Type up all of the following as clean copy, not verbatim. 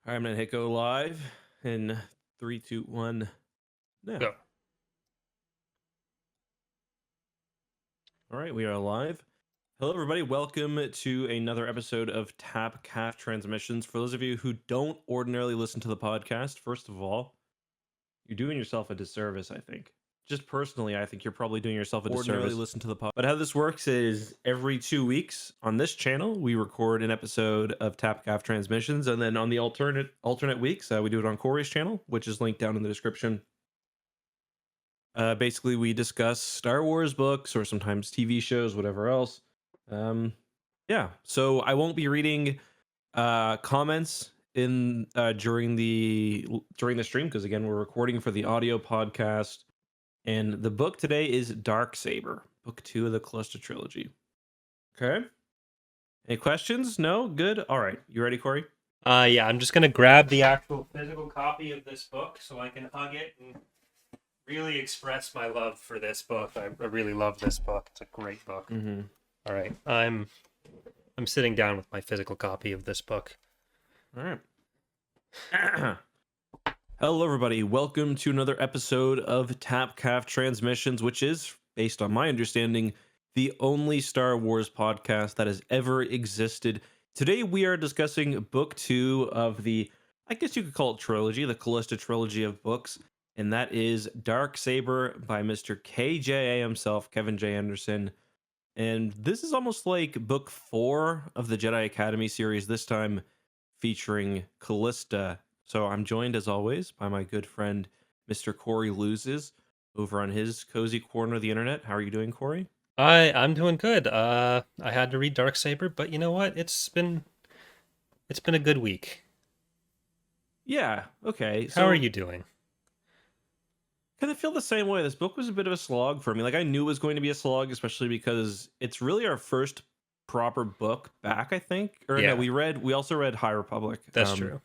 All right, I'm gonna hit go live in 3, 2, 1. Now. Go. All right, we are live. Hello, everybody. Welcome to another episode of Tapcaf Transmissions. For those of you who don't ordinarily listen to the podcast, first of all, you're doing yourself a disservice, I think. Just personally, I think you're probably doing yourself a disservice. Listen to the podcast. But how this works is every 2 weeks on this channel, we record an episode of Tapcaf Transmissions, and then on the alternate weeks, we do it on Corey's channel, which is linked down in the description. Basically, we discuss Star Wars books or sometimes TV shows, whatever else. Yeah, so I won't be reading comments in during the stream because again we're recording for the audio podcast, and the book today is Darksaber, book 2 of the Callista trilogy. Okay, any questions? No? Good. All right, you ready, Corey? Yeah, I'm just gonna grab the actual physical copy of this book so I can hug it and really express my love for this book. I really love this book. It's a great book. All right, I'm sitting down with my physical copy of this book. All right. Hello, everybody. Welcome to another episode of Tapcaf Transmissions, which is, based on my understanding, the only Star Wars podcast that has ever existed. Today, we are discussing book 2 of the, I guess you could call it trilogy, the Callista trilogy of books, and that is Darksaber by Mr. KJA himself, Kevin J. Anderson. And this is almost like book 4 of the Jedi Academy series, this time featuring Callista. So I'm joined, as always, by my good friend, Mr. Corey Loses, over on his cozy corner of the internet. How are you doing, Corey? I'm doing good. I had to read Darksaber, but you know what? It's been a good week. Yeah, okay. How are you doing? Kind of feel the same way. This book was a bit of a slog for me. Like, I knew it was going to be a slog, especially because it's really our first proper book back, I think. Or Yeah. no, we also read High Republic. That's true.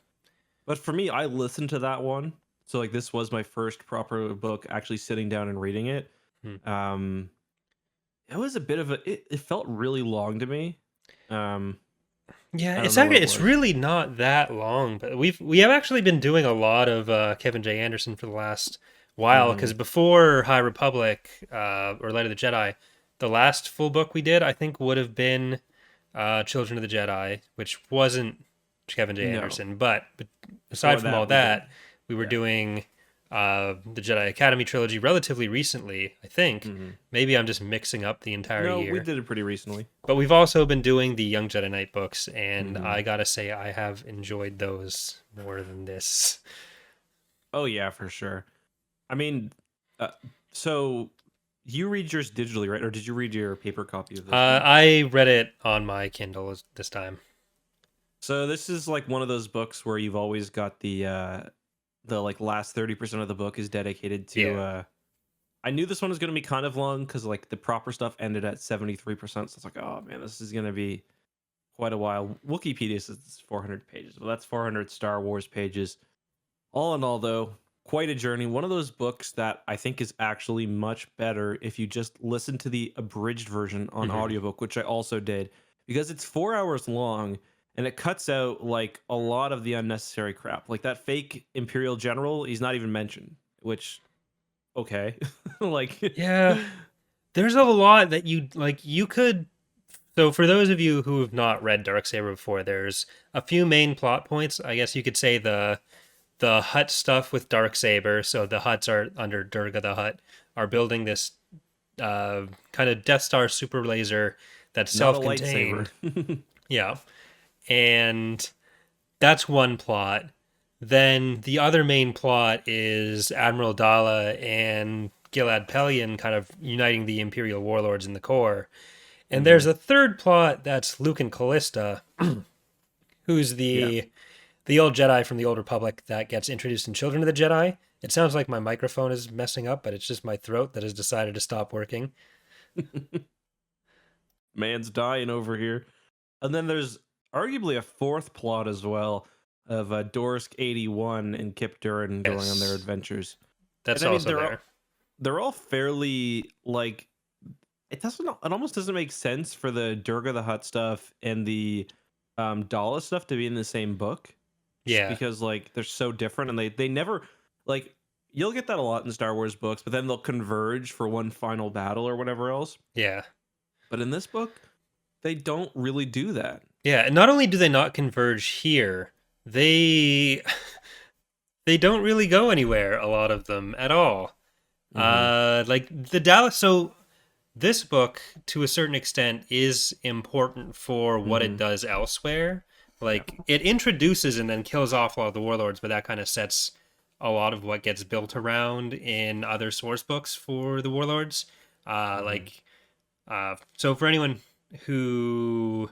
But for me, I listened to that one. So like this was my first proper book actually sitting down and reading it. It was a bit of it felt really long to me. Yeah, it's really not that long, but we have actually been doing a lot of Kevin J. Anderson for the last while, because before High Republic or Light of the Jedi, the last full book we did, I think, would have been Children of the Jedi, which wasn't Kevin J. Anderson, but aside from all that, we were doing the Jedi Academy trilogy relatively recently, I think. Maybe I'm just mixing up the entire year. No, we did it pretty recently. But we've also been doing the Young Jedi Knight books, and I gotta say I have enjoyed those more than this. Oh yeah, for sure. I mean, so you read yours digitally, right? Or did you read your paper copy of this? I read it on my Kindle this time. So this is like one of those books where you've always got the like last 30% of the book is dedicated to I knew this one was going to be kind of long because like the proper stuff ended at 73%, so it's like, oh man, this is going to be quite a while. Wikipedia says it's 400 pages. Well, that's 400 Star Wars pages. All in all, though, quite a journey. One of those books that I think is actually much better if you just listen to the abridged version on audiobook, which I also did, because it's 4 hours long. And it cuts out like a lot of the unnecessary crap. Like that fake Imperial general, he's not even mentioned, which, okay. Like, yeah, there's a lot that you could. So for those of you who have not read Darksaber before, there's a few main plot points. I guess you could say the Hutt stuff with Darksaber. So the Hutts are under Durga the Hutt, are building this kind of Death Star super laser that's self-contained. Yeah. And that's one plot. Then the other main plot is Admiral Daala and Gilad Pellaeon kind of uniting the Imperial warlords in the core. And there's a third plot that's Luke and Callista, who's the old Jedi from the Old Republic that gets introduced in Children of the Jedi. It sounds like my microphone is messing up, but it's just my throat that has decided to stop working. Man's dying over here. And then there's arguably a fourth plot as well of Dorsk 81 and Kip Durin going on their adventures. That's also there. They're all fairly like it almost doesn't make sense for the Durga the Hutt stuff and the Daala stuff to be in the same book. just Yeah. because like they're so different, and they never like you'll get that a lot in Star Wars books, but then they'll converge for one final battle or whatever else. Yeah. But in this book, they don't really do that. Yeah, and not only do they not converge here, they they don't really go anywhere, a lot of them at all. Mm-hmm. Like the Dallas. So this book, to a certain extent, is important for what it Mm-hmm. does elsewhere. Yeah. Like it introduces and then kills off a lot of the warlords, but that kind of sets a lot of what gets built around in other source books for the warlords. Mm-hmm. So for anyone who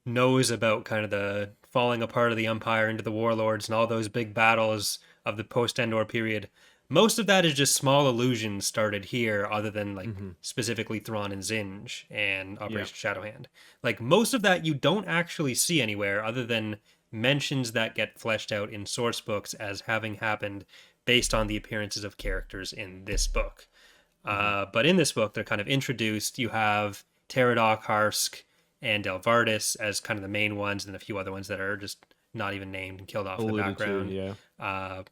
knows about kind of the falling apart of the Empire into the warlords and all those big battles of the post Endor period. Most of that is just small illusions started here, other than like Mm-hmm. specifically Thrawn and Zinj and Yeah. Operation Shadowhand. Like most of that you don't actually see anywhere, other than mentions that get fleshed out in source books as having happened based on the appearances of characters in this book. Mm-hmm. But in this book, they're kind of introduced. You have Teradok, Harsk, and Delvardis as kind of the main ones, and a few other ones that are just not even named and killed off in the Alluded to, background. yeah. Uh,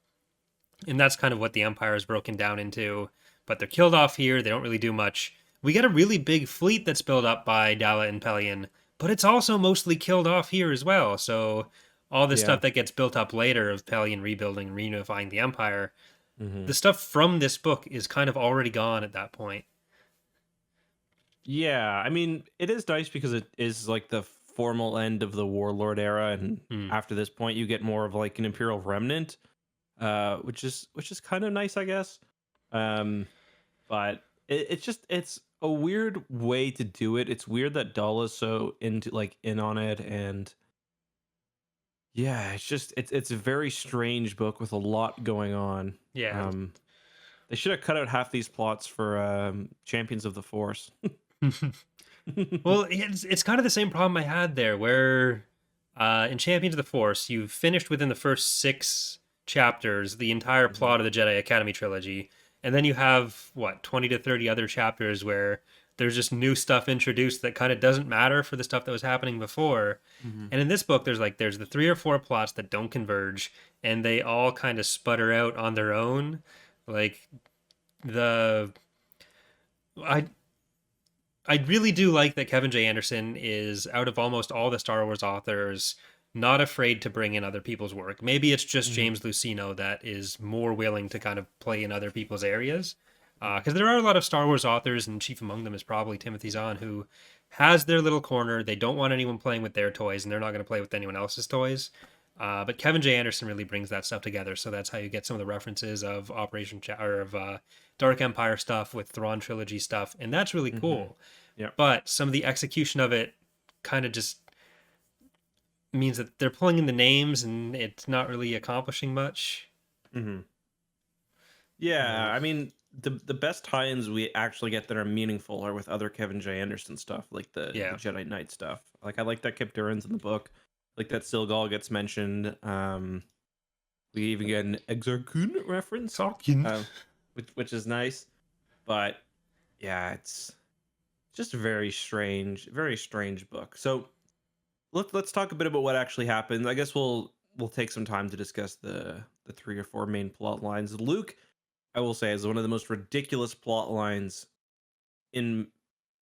and that's kind of what the Empire is broken down into. But they're killed off here. They don't really do much. We get a really big fleet that's built up by Daala and Pelion, but it's also mostly killed off here as well. So all the Yeah. stuff that gets built up later of Pelion rebuilding and reunifying the Empire, Mm-hmm. the stuff from this book is kind of already gone at that point. Yeah, I mean, it is nice because it is like the formal end of the warlord era, and Hmm. after this point, you get more of like an imperial remnant, which is kind of nice, I guess. Um, but it's a weird way to do it. It's weird that Daala's so into like in on it, and yeah, it's a very strange book with a lot going on. Yeah. Um, they should have cut out half these plots for Champions of the Force. Well, it's kind of the same problem I had there, where in Champions of the Force, you've finished within the first 6 chapters the entire Mhm. plot of the Jedi Academy trilogy, and then you have what 20 to 30 other chapters where there's just new stuff introduced that kind of doesn't matter for the stuff that was happening before. Mhm. And in this book, there's the 3 or 4 plots that don't converge, and they all kind of sputter out on their own. Like the I I really do like that Kevin J. Anderson is, out of almost all the Star Wars authors, not afraid to bring in other people's work. Maybe it's just Mhm. James Luceno that is more willing to kind of play in other people's areas. Because there are a lot of Star Wars authors, and chief among them is probably Timothy Zahn, who has their little corner. They don't want anyone playing with their toys, and they're not going to play with anyone else's toys. But Kevin J. Anderson really brings that stuff together. So that's how you get some of the references of or of Dark Empire stuff with Thrawn trilogy stuff, and that's really Mhm. cool. Yeah. But some of the execution of it kind of just means that they're pulling in the names and it's not really accomplishing much. Mhm. Yeah, Uh, I mean, the best tie-ins we actually get that are meaningful are with other Kevin J. Anderson stuff, like the yeah. Jedi Knight stuff. Like I like that Kip Duran's in the book, like that Silgal gets mentioned. We even get an Exarchun reference, Talking. um, which is nice. But yeah, it's just a very strange book. So let's talk a bit about what actually happened. I guess we'll take some time to discuss the 3 or 4 main plot lines. Luke, I will say, is one of the most ridiculous plot lines in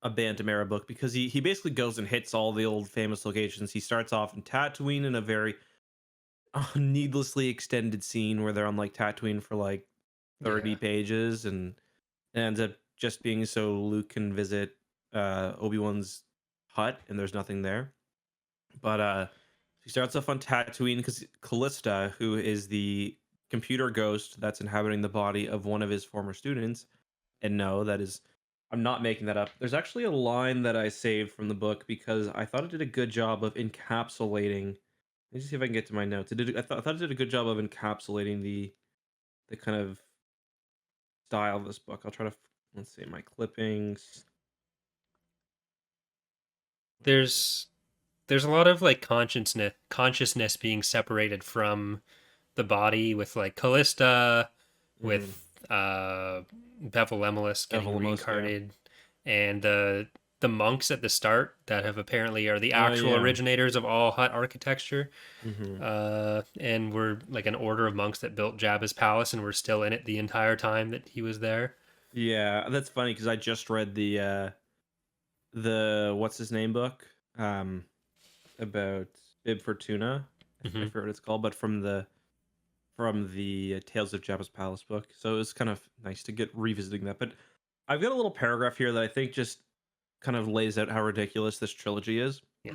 a Bantam era book because he basically goes and hits all the old famous locations. He starts off in Tatooine in a very needlessly extended scene where they're on like Tatooine for like 30 Yeah. pages, and it ends up just being so Luke can visit Obi-Wan's hut and there's nothing there. But he starts off on Tatooine because Callista, who is the computer ghost that's inhabiting the body of one of his former students, and no, that is, I'm not making that up. There's actually a line that I saved from the book because I thought it did a good job of encapsulating. Let me see if I can get to my notes. I thought it did a good job of encapsulating the kind of style of this book. I'll try to let's see my clippings. There's there's a lot of like consciousness being separated from the body, with like Callista, Mm-hmm. with Bevel Lemelus getting Evelemos, yeah. reincarnated, and the the monks at the start that have apparently are the Oh actual yeah. originators of all hut architecture. Hmm. And were like an order of monks that built Jabba's palace and were still in it the entire time that he was there. Yeah, that's funny because I just read the what's his name book about Bib Fortuna. I Hmm. forget what it's called, but from the Tales of Jabba's Palace book. So it was kind of nice to get revisiting that. But I've got a little paragraph here that I think just kind of lays out how ridiculous this trilogy is. Yeah.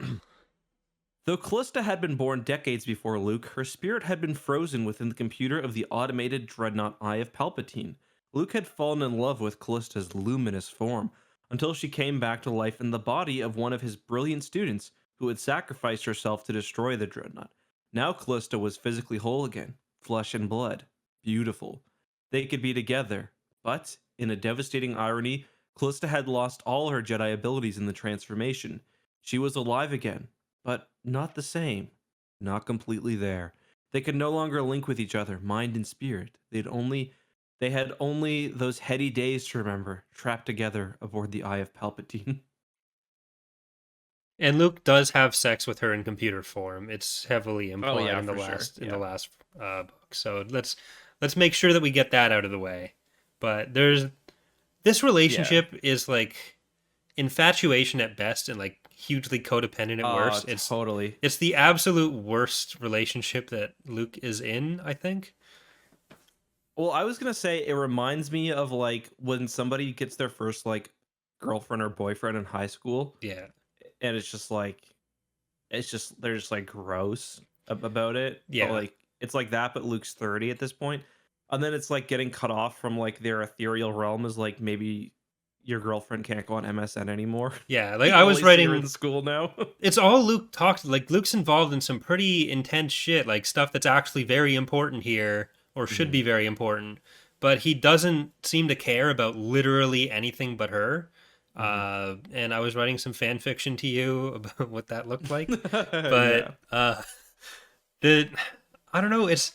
Though Callista had been born decades before Luke, her spirit had been frozen within the computer of the automated dreadnought Eye of Palpatine. Luke had fallen in love with Callista's luminous form until she came back to life in the body of one of his brilliant students who had sacrificed herself to destroy the dreadnought. Now Callista was physically whole again, flesh and blood. Beautiful. They could be together, but, in a devastating irony, Callista had lost all her Jedi abilities in the transformation. She was alive again, but not the same. Not completely there. They could no longer link with each other, mind and spirit. They had only those heady days to remember, trapped together aboard the Eye of Palpatine. And Luke does have sex with her in computer form. It's heavily Oh implied yeah, in the for sure. last Yeah. book. So let's make sure that we get that out of the way. But there's this Yeah. relationship is like infatuation at best and like hugely codependent at worst. Totally. It's the absolute worst relationship that Luke is in, I think. Well, I was gonna say it reminds me of like when somebody gets their first like girlfriend or boyfriend in high school, Yeah. and it's just they're just like gross about it, but Yeah. like it's like that, but Luke's 30 at this point, and then it's like getting cut off from like their ethereal realm is like maybe your girlfriend can't go on MSN anymore. Yeah. Like You I can was only see her in writing school now. it's all Luke talks like Luke's involved in some pretty intense shit, like stuff that's actually very important here or should Mhm. be very important, but he doesn't seem to care about literally anything but her. Mhm. And I was writing some fan fiction to you about what that looked like, but Yeah. the I don't know, it's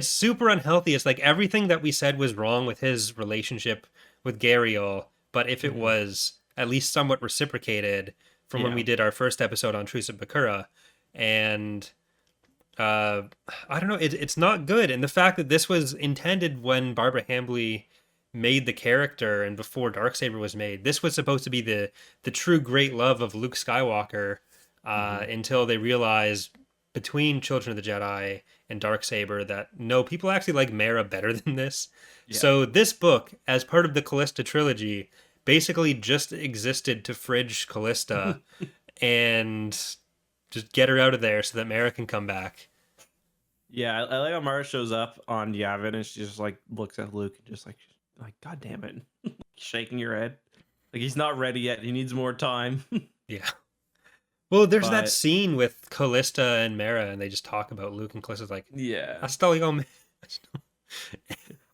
super unhealthy. It's like everything that we said was wrong with his relationship with Gariel, but if it Mhm. was at least somewhat reciprocated from when Yeah. we did our first episode on Truce of Bakura, and uh, I don't know, it's not good. And the fact that this was intended when Barbara Hambly made the character and before Darksaber was made, this was supposed to be the true great love of Luke Skywalker Mhm. until they realized between Children of the Jedi and Darksaber that no, people actually like Mara better than this. Yeah. So this book, as part of the Callista trilogy, basically just existed to fridge Callista and just get her out of there so that Mara can come back. Yeah, I like how Mara shows up on Yavin and she just like looks at Luke and just like God damn it, shaking your head, like he's not ready yet. He needs more time. Yeah. Well, there's that But scene with Callista and Mara, and they just talk about Luke, and Callista's like, yeah, "I stole your man."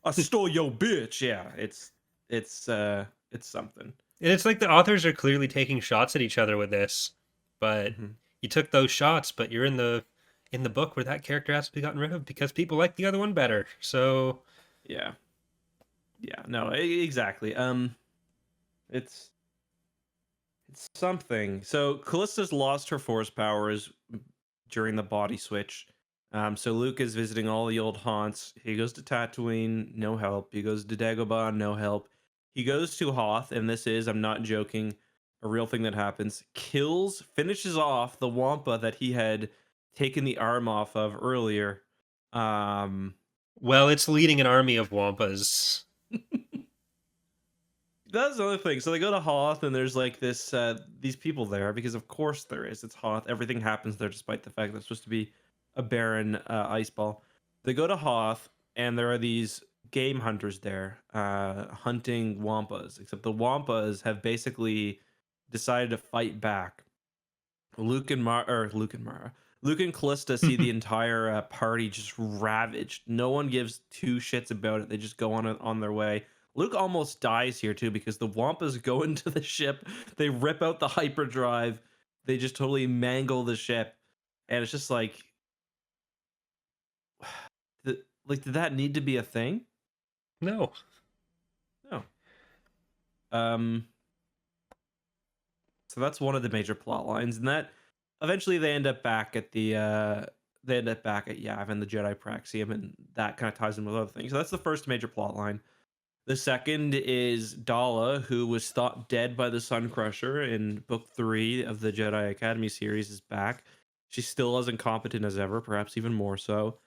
I stole your bitch. Yeah, it's something. And it's like the authors are clearly taking shots at each other with this, but Mhm. you took those shots, but you're in the book where that character has to be gotten rid of because people like the other one better. So Yeah, yeah, no, exactly. It's it's something. So Callista's lost her force powers during the body switch. So Luke is visiting all the old haunts. He goes to Tatooine, no help. He goes to Dagobah, no help. He goes to Hoth, and this is, I'm not joking, a real thing that happens. Finishes off the Wampa that he had taken the arm off of earlier. Um, well, it's leading an army of Wampas. That's the other thing. So they go to Hoth, and there's like these people there because of course there is. It's Hoth. Everything happens there, despite the fact that it's supposed to be a barren ice ball. They go to Hoth, and there are these game hunters there, hunting wampas. Except the wampas have basically decided to fight back. Luke and Callista see the entire party just ravaged. No one gives two shits about it. They just go on their way. Luke almost dies here too because the Wampas go into the ship. They rip out the hyperdrive. They just totally mangle the ship, and it's just like, did that need to be a thing? No. No. Um. So that's one of the major plot lines, and that eventually they end up back at Yavin, the Jedi Praxium, and that kind of ties in with other things. So that's the first major plot line. The second is Daala, who was thought dead by the Sun Crusher in Book 3 of the Jedi Academy series, is back. She's still as incompetent as ever, perhaps even more so.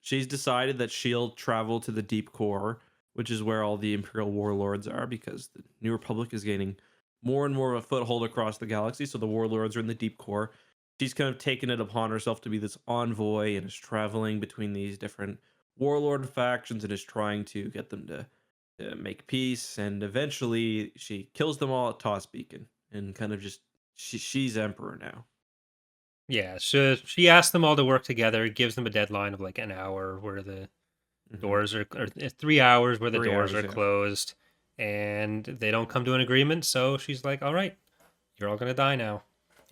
She's decided that she'll travel to the Deep Core, which is where all the Imperial warlords are, because the New Republic is gaining more and more of a foothold across the galaxy. So the warlords are in the Deep Core. She's kind of taken it upon herself to be this envoy and is traveling between these different warlord factions and is trying to get them to make peace. And eventually she kills them all at Toss Beacon and kind of just she's emperor now. Yeah, so she asks them all to work together, gives them a deadline of like an hour where the doors are, or 3 hours where the 3 doors hours, are yeah. closed, and they don't come to an agreement. So she's like, "All right, you're all gonna die now,"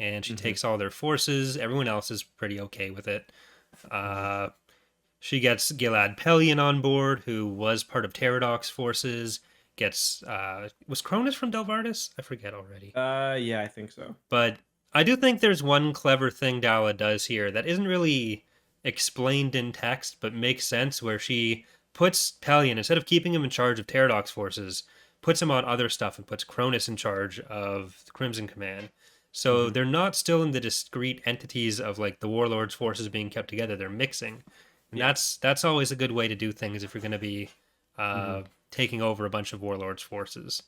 and she takes all their forces. Everyone else is pretty okay with it. She gets Gilad Pelion on board, who was part of Pterodoc's forces. Gets was Cronus from Delvardis? I forget already. Yeah, I think so. But I do think there's one clever thing Daala does here that isn't really explained in text, but makes sense, where she puts Pelion, instead of keeping him in charge of Pterodoc's forces, puts him on other stuff and puts Cronus in charge of the Crimson Command. So they're not still in the discrete entities of like the warlords' forces being kept together. They're mixing, and Yeah. that's always a good way to do things if you're going to be taking over a bunch of warlords' forces.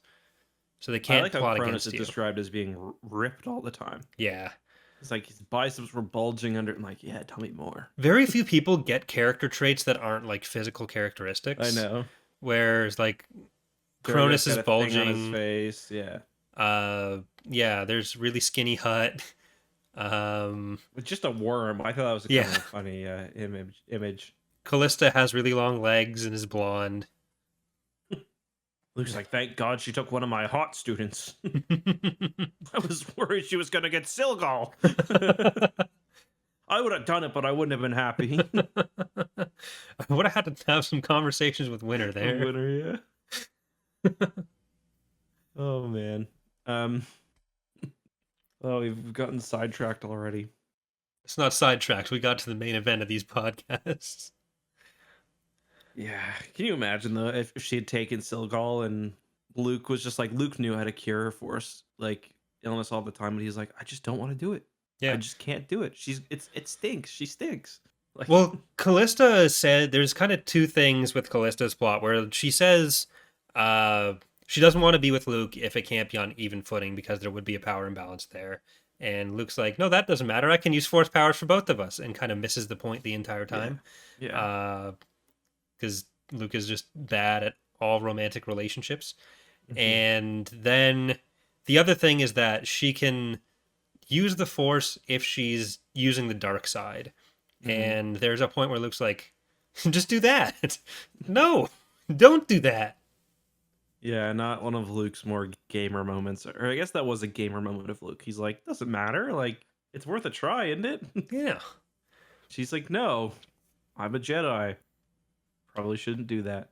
So they I can't like how plot Cronus against is you. described as being ripped all the time. Yeah. It's like his biceps were bulging under. I'm like, yeah, tell me more. Very few people get character traits that aren't like physical I characteristics. know. Whereas like Durga's Cronus is got a thing on his bulging. face. Yeah. Yeah, there's really skinny Hut. With just a worm. I thought that was a kind Yeah. of a funny image. Callista has really long legs and is blonde. Luke's like, thank God she took one of my hot students. I was worried she was gonna get Silgal. I would have done it, but I wouldn't have been happy. I would have had to have some conversations with Winter there. Winner, yeah. Oh man. Um. Oh, we've gotten sidetracked already. It's not sidetracked. We got to the main event of these podcasts. Yeah. Can you imagine though if she had taken Silgal and Luke was just like Luke knew how to cure her force like illness all the time, but he's like, I just don't want to do it. I Yeah. just can't do it. It stinks. She stinks. Like Well, Callista said there's kind of two things with Callista's plot where she says she doesn't want to be with Luke if it can't be on even footing because there would be a power imbalance there. And Luke's like, no, that doesn't matter. I can use force powers for both of us, and kind of misses the point the entire time. yeah. Because Luke is just bad at all romantic relationships. Mhm. And then the other thing is that she can use the force if she's using the dark side. And there's a point where Luke's like, just do that. No, don't do that. Yeah, not one of Luke's more gamer moments. Or I guess that was a gamer moment of Luke. He's like, doesn't matter. Like, it's worth a try, isn't it? Yeah. She's like, no, I'm a Jedi. Probably shouldn't do that.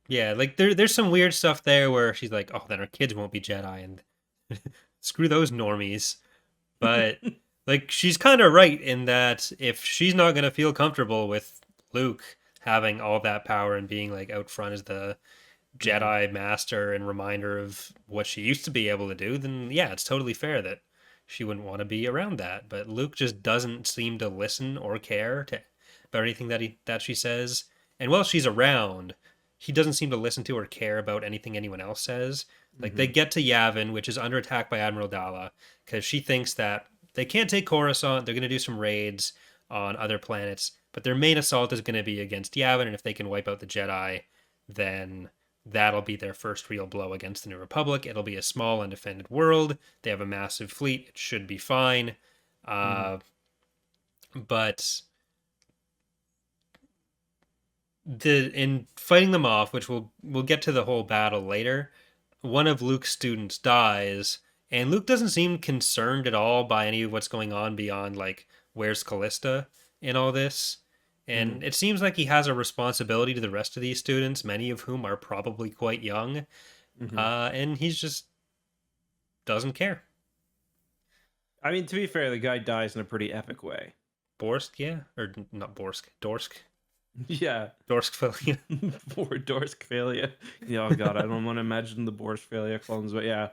Yeah, like there's some weird stuff there where she's like, oh, then our kids won't be Jedi, and screw those normies. But like she's kind of right in that if she's not going to feel comfortable with Luke having all that power and being like out front as the Jedi master and reminder of what she used to be able to do, then yeah, it's totally fair that she wouldn't want to be around that. But Luke just doesn't seem to listen or care about anything that she says. And while she's around, he doesn't seem to listen to or care about anything anyone else says. Like they get to Yavin, which is under attack by Admiral Daala, because she thinks that they can't take Coruscant. They're going to do some raids on other planets, but their main assault is going to be against Yavin. And if they can wipe out the Jedi, then that'll be their first real blow against the New Republic. It'll be a small, undefended world. They have a massive fleet. It should be fine. But in fighting them off, which we'll get to the whole battle later, one of Luke's students dies, and Luke doesn't seem concerned at all by any of what's going on beyond like where's Callista in all this. And it seems like he has a responsibility to the rest of these students, many of whom are probably quite young. And he's just doesn't care. I mean, to be fair, the guy dies in a pretty epic way. Borsk, yeah, or not Borsk, Dorsk, Yeah. Dorskfellia. Poor Dorskfelia. Yeah, oh god, I don't want to imagine the Borskfelia clones, but yeah.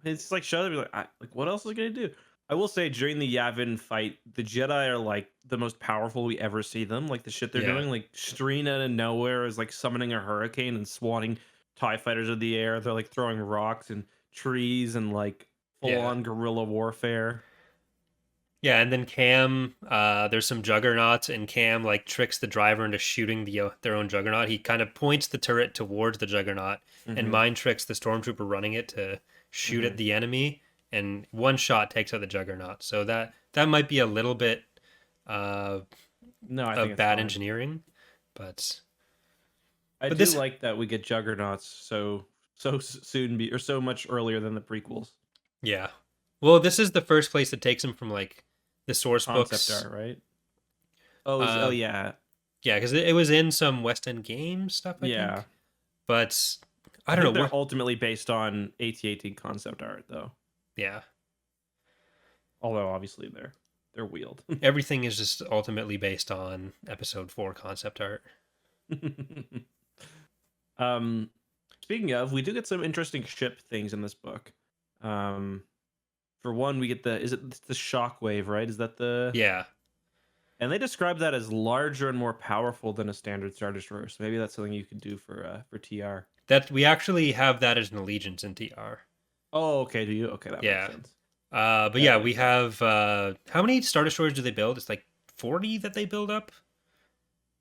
It's just like show them like what else is it gonna do? I will say during the Yavin fight, the Jedi are like the most powerful we ever see them. Like the shit they're Yeah. doing, like Streen out of nowhere is like summoning a hurricane and swatting TIE fighters in the air. They're like throwing rocks and trees and like full on guerrilla warfare. Yeah, and then Cam, there's some juggernauts, and Cam like tricks the driver into shooting their own juggernaut. He kind of points the turret towards the juggernaut, and mind tricks the stormtrooper running it to shoot at the enemy, and one shot takes out the juggernaut. So that might be a little bit No, I of think bad fine. engineering, but I do like that we get juggernauts so soon or so much earlier than the prequels. Yeah, well, this is the first place that takes him from like the source Concept books, art, right? Oh, yeah. Yeah, because it was in some West End Games stuff, I think. But I don't think know. they're ultimately based on AT-AT concept art, though. Yeah, Although obviously they're wheeled. everything is just ultimately based on Episode 4 concept art. um, Speaking of, we do get some interesting ship things in this book. For one, we get the shockwave, right? Is that the Yeah, And they describe that as larger and more powerful than a standard Star Destroyer. So maybe that's something you could do for TR. that we actually have that as an allegiance in TR. Oh, okay. Do you? Okay, that Yeah. makes sense. But yeah, we have how many Star Destroyers do they build? It's like 40 that they build up.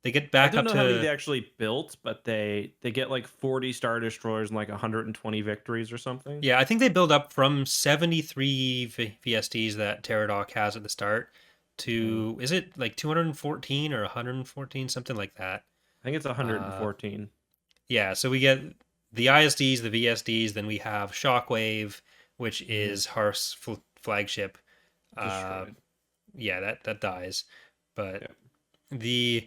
They get back I up don't to know how many they actually built, but they get like 40 Star Destroyers and like 120 victories or something. Yeah, I think they build up from 73 VSTs that Pterodok has at the start to is it like 214 or 114, something like that. I think it's 114. Yeah, so we get the ISDs, the VSDs, then we have Shockwave, which is Hearth's flagship. Destroyed. Yeah, that dies. But Yeah.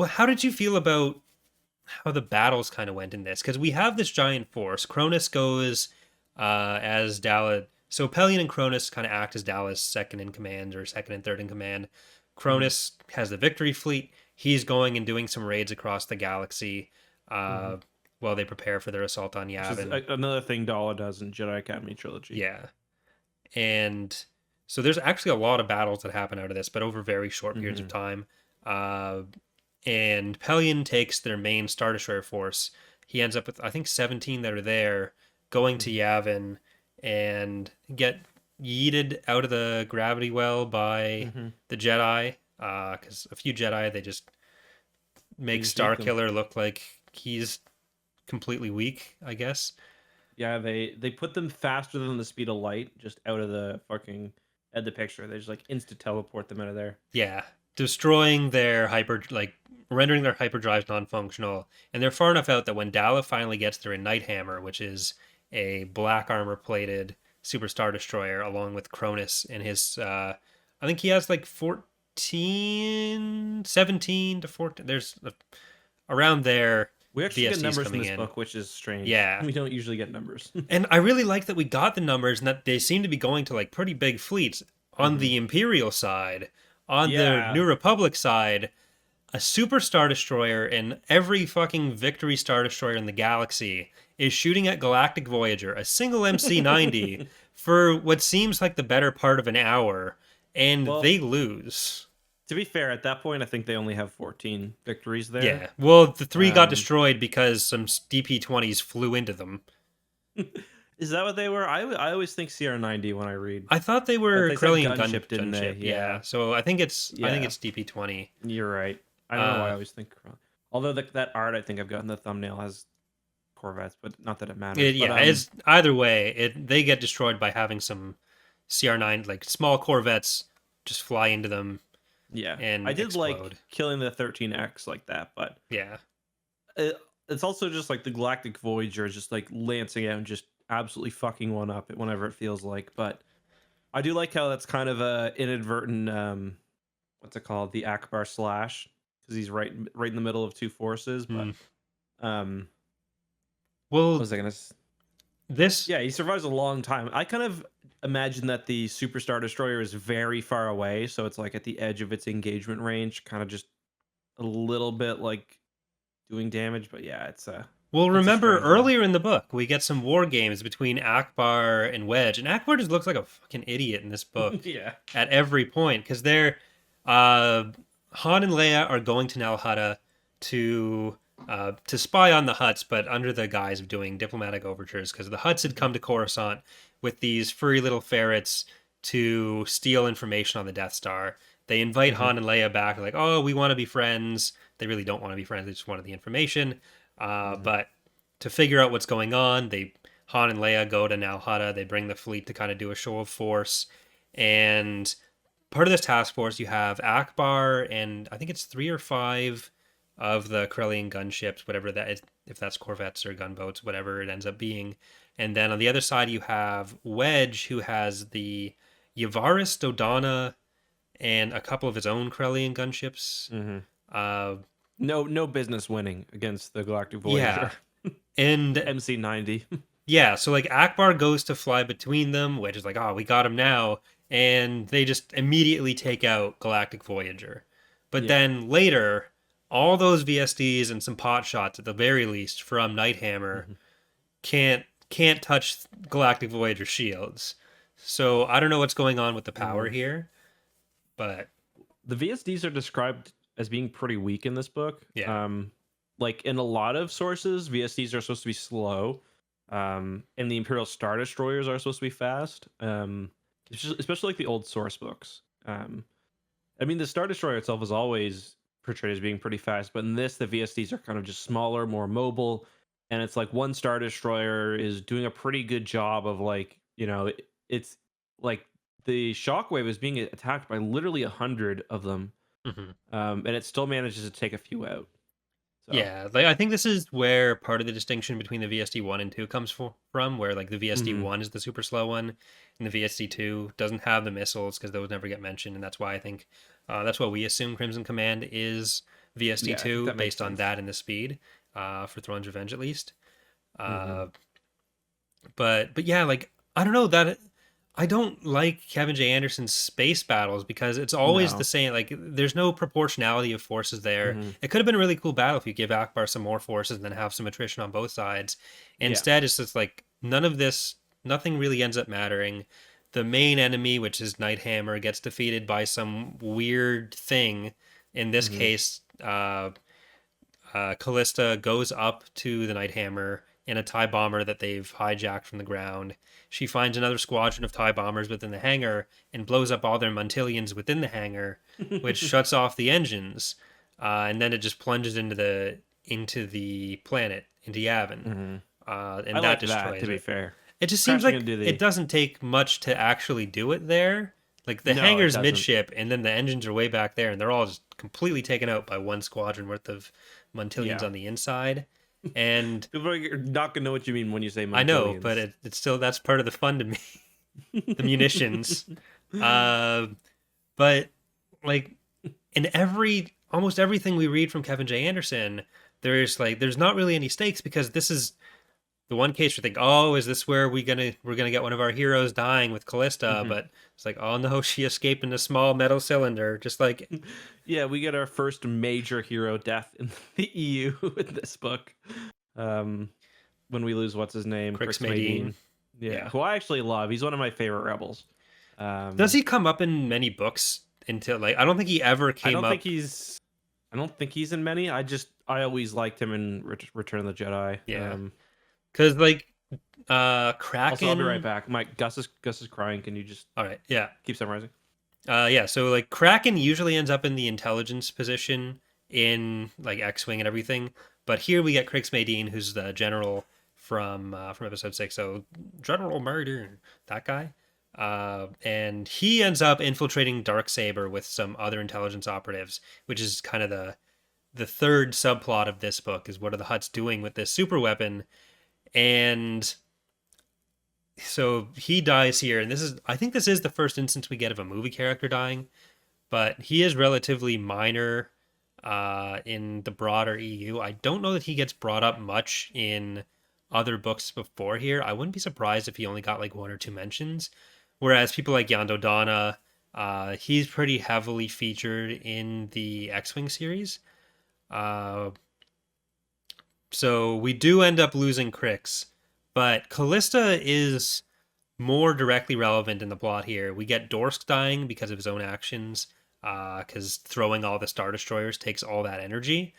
how did you feel about how the battles kind of went in this? Because we have this giant force. Cronus goes as Daala. So Pelion and Cronus kind of act as Daala's second in command or second and third in command. Cronus has the victory fleet. He's going and doing some raids across the galaxy while they prepare for their assault on Yavin. Which is another thing Daala does in Jedi Academy Trilogy. Yeah. And so there's actually a lot of battles that happen out of this, but over very short periods of time. And Pelion takes their main Star Destroyer force. He ends up with, I think, 17 that are there, going to Yavin and get yeeted out of the gravity well by the Jedi. Because a few Jedi, they just make Starkiller look like he's completely weak, I guess. Yeah, they put them faster than the speed of light, just out of the fucking at the picture. They just like instant teleport them out of there. Yeah, destroying their rendering their hyperdrives non-functional, and they're far enough out that when Daala finally gets there in Nighthammer, which is a black armor plated Super Star Destroyer, along with Cronus and his, I think he has like 17 to 14. There's around there. We actually VSTs get numbers in coming this book, which is strange. Yeah. We don't usually get numbers. And I really like that we got the numbers and that they seem to be going to like pretty big fleets. On the Imperial side, on the New Republic side, a Super Star Destroyer and every fucking Victory Star Destroyer in the galaxy is shooting at Galactic Voyager, a single MC-90, for what seems like the better part of an hour, and they lose. To be fair, at that point, I think they only have 14 victories there. Yeah. Well, the 3 got destroyed because some DP-20s flew into them. Is that what they were? I always think CR90 when I read. I thought they were Corellian gunship, didn't they? Yeah. So I think it's DP-20. You're right. I don't know why I always think. Although that art I think I've got in the thumbnail has Corvettes, but not that it matters. It's either way. They get destroyed by having some CR9 like small Corvettes just fly into them. Yeah, and I did explode. like killing the 13X like that, but yeah, it's also just like the Galactic Voyager is just like lancing out and just absolutely fucking one up whenever it feels like. But I do like how that's kind of a inadvertent what's it called, the Akbar slash, because he's right in the middle of two forces. But well, what was I gonna? this Yeah, he survives a long time. I kind of imagine that the Superstar Destroyer is very far away, so it's like at the edge of its engagement range, kind of just a little bit like doing damage. But yeah, Well, it's a remember strange one. earlier in the book, we get some war games between Akbar and Wedge, and Akbar just looks like a fucking idiot in this book Yeah. at every point because they're uh, Han and Leia are going to Nal Hutta to spy on the Hutts, but under the guise of doing diplomatic overtures because the Hutts had come to Coruscant with these furry little ferrets to steal information on the Death Star. They invite Hmm. Han and Leia back, like, oh, we want to be friends. They really don't want to be friends. They just wanted the information. Hmm. But to figure out what's going on, Han and Leia go to Nal Hutta. They bring the fleet to kind of do a show of force. And part of this task force, you have Akbar and I think it's 3 or 5 of the Corellian gunships, whatever that is, if that's corvettes or gunboats, whatever it ends up being. And then on the other side, you have Wedge, who has the Yavaris, Dodonna, and a couple of his own Corellian gunships. Hmm. Uh, No business winning against the Galactic yeah, Voyager. and MC-90. yeah, so like Akbar goes to fly between them, which is like, oh, we got him now, and they just immediately take out Galactic Voyager. But Yeah. then later, all those VSDs and some pot shots at the very least from Nighthammer Hmm. can't touch Galactic Voyager shields. So I don't know what's going on with the power Mm. here, but The VSDs are described as being pretty weak in this book. yeah. Like in a lot of sources, VSDs are supposed to be slow. And the Imperial Star Destroyers are supposed to be fast. Especially like the old source books. I mean, the Star Destroyer itself is always portrayed as being pretty fast, but in this, the VSDs are kind of just smaller, more mobile, and it's like one Star Destroyer is doing a pretty good job of like, it's like the Shockwave is being attacked by literally 100 of them, Mhm. and it still manages to take a few out. So, Yeah, like I think this is where part of the distinction between the VSD 1 and 2 comes from, where like the VSD mhm. 1 is the super slow one, and the VSD 2 doesn't have the missiles because those never get mentioned, and that's why I think that's why we assume Crimson Command is VSD Yeah, I think 2 that makes based on sense. that and the speed, for Throne's Revenge at least. Hmm. Uh, but yeah, like I don't know that I don't like Kevin J. Anderson's space battles because it's always the No. same. Like there's no proportionality of forces there. Hmm. It could have been a really cool battle if you give Akbar some more forces and then have some attrition on both sides. Yeah. Instead, it's just like none of this. Nothing really ends up mattering. The main enemy, which is Nighthammer, gets defeated by some weird thing. In this Hmm. case, Callista goes up to the Nighthammer in a TIE bomber that they've hijacked from the ground. She finds another squadron of TIE bombers within the hangar and blows up all their Mantillions within the hangar, which shuts off the engines. And then it just plunges into the planet, into Yavin, Hmm. I and that like that, to destroys be it. fair. It just seems Crashing like into it the doesn't take much to actually do it there. Like the No, it hangar's doesn't. midship, and then the engines are way back there, and they're all just completely taken out by one squadron worth of Mantillions Yeah. on the inside. And People are not gonna know what you mean when you say I know, but Mantillions. it's still that's part of the fun to me. The munitions. Uh, but like in almost everything we read from Kevin J. Anderson, there's not really any stakes because this is the one case we think, oh, is this where we're gonna get one of our heroes dying with Callista? Mhm. But it's like, oh no, she escaped in a small metal cylinder, just like Yeah, we get our first major hero death in the EU in this book. Um, when we lose what's his name, Crix Crix Madine. Madine. Yeah, Yeah. who I actually love. He's one of my favorite rebels. Does Um, he come up in many books until like I don't think he ever I came don't think up. he's. I don't think he's in many. I always liked him in Return of the Jedi. Yeah. Cause like Also, I'll be right Kraken. back. Mike, Gus is crying. Can you just All right, yeah. keep summarizing? Yeah, so like Kraken usually ends up in the intelligence position in like X-Wing and everything, but here we get Crix Madine, who's the general from episode 6. So General Murder, that guy. And he ends up infiltrating Darksaber with some other intelligence operatives, which is kind of the third subplot of this book is what are the Hutts doing with this super weapon. And so he dies here, and I think this is the first instance we get of a movie character dying, but he is relatively minor in the broader EU. I don't know that he gets brought up much in other books before here, I wouldn't be surprised if he only got like 1 or 2 mentions. Whereas people like Yando Dana, he's pretty heavily featured in the X-Wing series. Uh, so we do end up losing Crix, but Callista is more directly relevant in the plot here. We get Dorsk dying because of his own actions, because throwing all the Star Destroyers takes all that energy.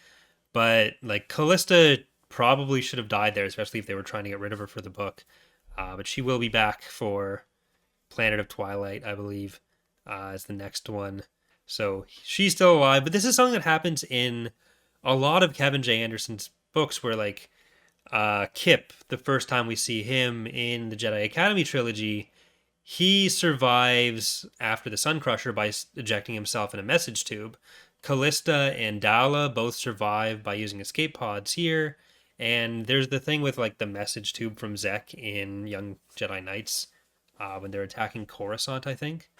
But like Callista probably should have died there, especially if they were trying to get rid of her for the book. But she will be back for Planet of Twilight, I believe, as the next one. So she's still alive. But this is something that happens in a lot of Kevin J. Anderson's books, where like Kip, the first time we see him in the Jedi Academy trilogy, he survives after the Sun Crusher by ejecting himself in a message tube. Callista and Daala both survive by using escape pods here. And there's the thing with like the message tube from Zek in Young Jedi Knights when they're attacking Coruscant, I think.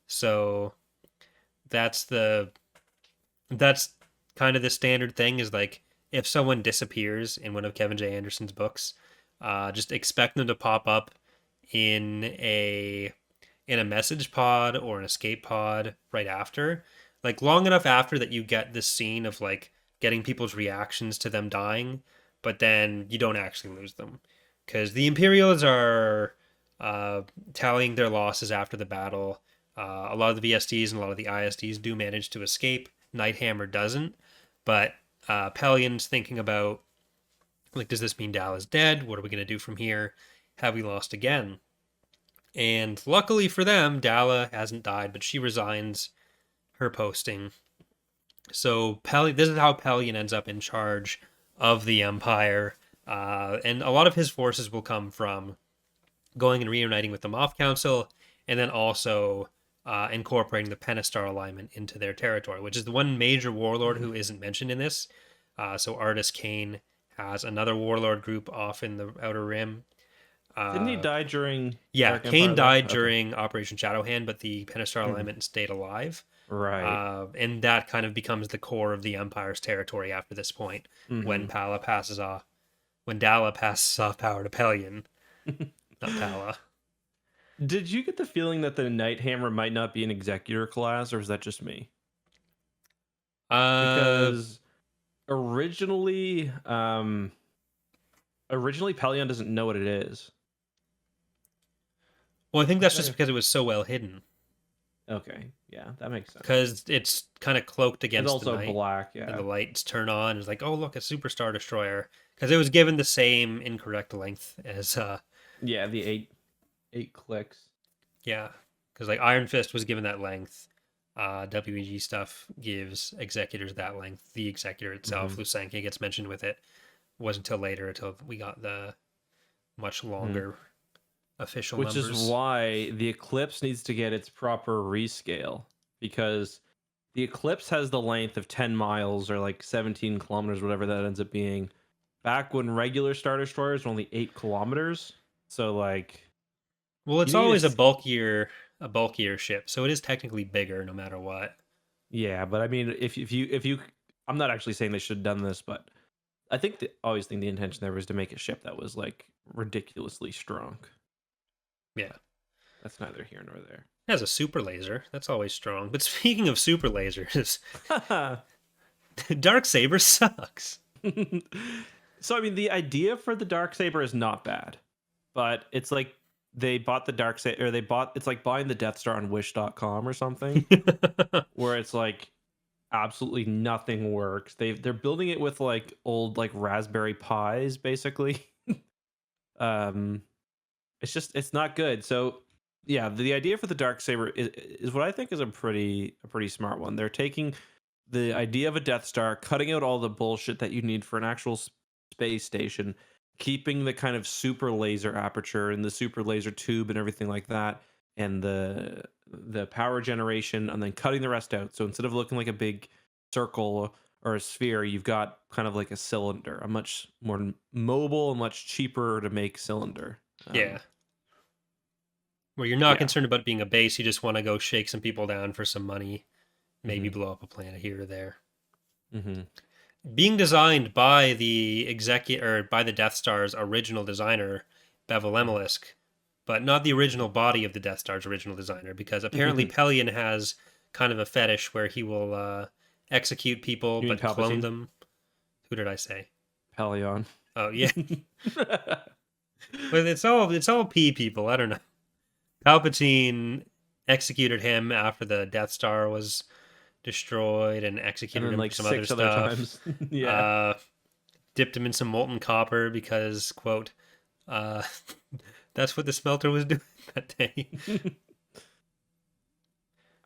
So that's that's kind of the standard thing, is like if someone disappears in one of Kevin J. Anderson's books, just expect them to pop up in a message pod or an escape pod right after, like long enough after that you get this scene of like getting people's reactions to them dying, but then you don't actually lose them because the Imperials are tallying their losses after the battle. A lot of the VSDs and a lot of the ISDs do manage to escape. Nighthammer doesn't, but Pellion's thinking about, like, does this mean Daala's dead? What are we going to do from here? Have we lost again? And luckily for them, Daala hasn't died, but she resigns her posting. So this is how Pellion ends up in charge of the Empire. And a lot of his forces will come from going and reuniting with the Moff Council, and then also incorporating the Penastar alignment into their territory, which is the one major warlord who isn't mentioned in this. So Artis Kane has another warlord group off in the Outer Rim. Didn't he die during? Yeah, Dark Kane Empire, died okay. during Operation Shadowhand, but the Penastar alignment stayed alive. Right. And that kind of becomes the core of the Empire's territory after this point, when Daala passes off power to Pelion, not Pala. Did you get the feeling that the Nighthammer might not be an executor class, or is that just me? Because originally Pelion doesn't know what it is. Well, I think that's just because it was so well hidden. Okay, yeah, that makes sense. Because it's kind of cloaked against it's also the night, black, yeah. and the lights turn on. It's like, oh look, a Super Star Destroyer. Because it was given the same incorrect length as yeah, the eight clicks. Yeah, because like Iron Fist was given that length. WEG stuff gives executors that length. The executor itself, Lusanke, gets mentioned with it. Wasn't until later, until we got the much longer official Which numbers. is why the Eclipse needs to get its proper rescale, because the Eclipse has the length of 10 miles or like 17 kilometers, whatever that ends up being, back when regular Star Destroyers were only 8 kilometers. So like, well, it's always a bulkier ship, so it is technically bigger no matter what. Yeah, but I mean, if you, I'm not actually saying they should have done this, but I think always think the intention there was to make a ship that was like ridiculously strong. Yeah, that's neither here nor there. It has a super laser. That's always strong. But speaking of super lasers, Darksaber sucks. So I mean, the idea for the Darksaber is not bad, but it's like they bought the Darksaber, or it's like buying the Death Star on Wish.com or something, where it's like absolutely nothing works. They're building it with like old like Raspberry Pis, basically. It's not good. So yeah, the idea for the Darksaber is what I think is a pretty smart one. They're taking the idea of a Death Star, cutting out all the bullshit that you need for an actual space station, keeping the kind of super laser aperture and the super laser tube and everything like that, and the power generation, and then cutting the rest out. So instead of looking like a big circle or a sphere, you've got kind of like a cylinder, a much more mobile and much cheaper to make cylinder. Yeah. Where you're not concerned about being a base, you just want to go shake some people down for some money, maybe blow up a planet here or there. being designed by the by the Death Star's original designer, Bevel Emelisk, but not the original body of the Death Star's original designer, because apparently Pelion has kind of a fetish where he will execute people You mean but clone Palpatine? them. Who did I say? Pelion. Oh yeah, but it's all P people. I don't know. Palpatine executed him after the Death Star was destroyed and And executed then him for like some other 6 other stuff. times. Yeah. Uh, dipped him in some molten copper because, quote, uh, that's what the smelter was doing that day.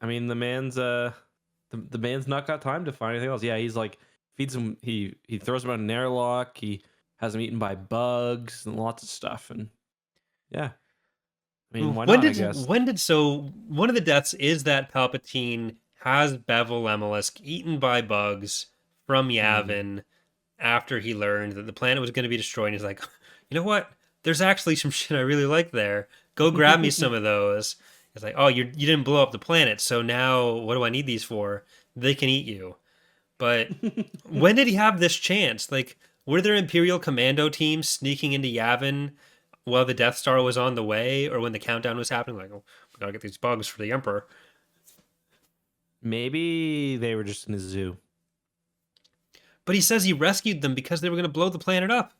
I mean, the man's not got time to find anything else. Yeah, he's like feeds him. He throws him out an airlock. He has him eaten by bugs and lots of stuff. And yeah, I mean, why When not? I did guess. when did so one of the deaths is that Palpatine has Bevel Emelisk eaten by bugs from Hmm. Yavin after he learned that the planet was going to be destroyed. And he's like, you know what? There's actually some shit I really like there. Go grab me some of those. It's like, oh, you didn't blow up the planet, so now what do I need these for? They can eat you. But when did he have this chance? Like, were there Imperial commando teams sneaking into Yavin while the Death Star was on the way, or when the countdown was happening? Like, oh, we gotta get these bugs for the Emperor. Maybe they were just in a zoo. But he says he rescued them because they were gonna blow the planet up.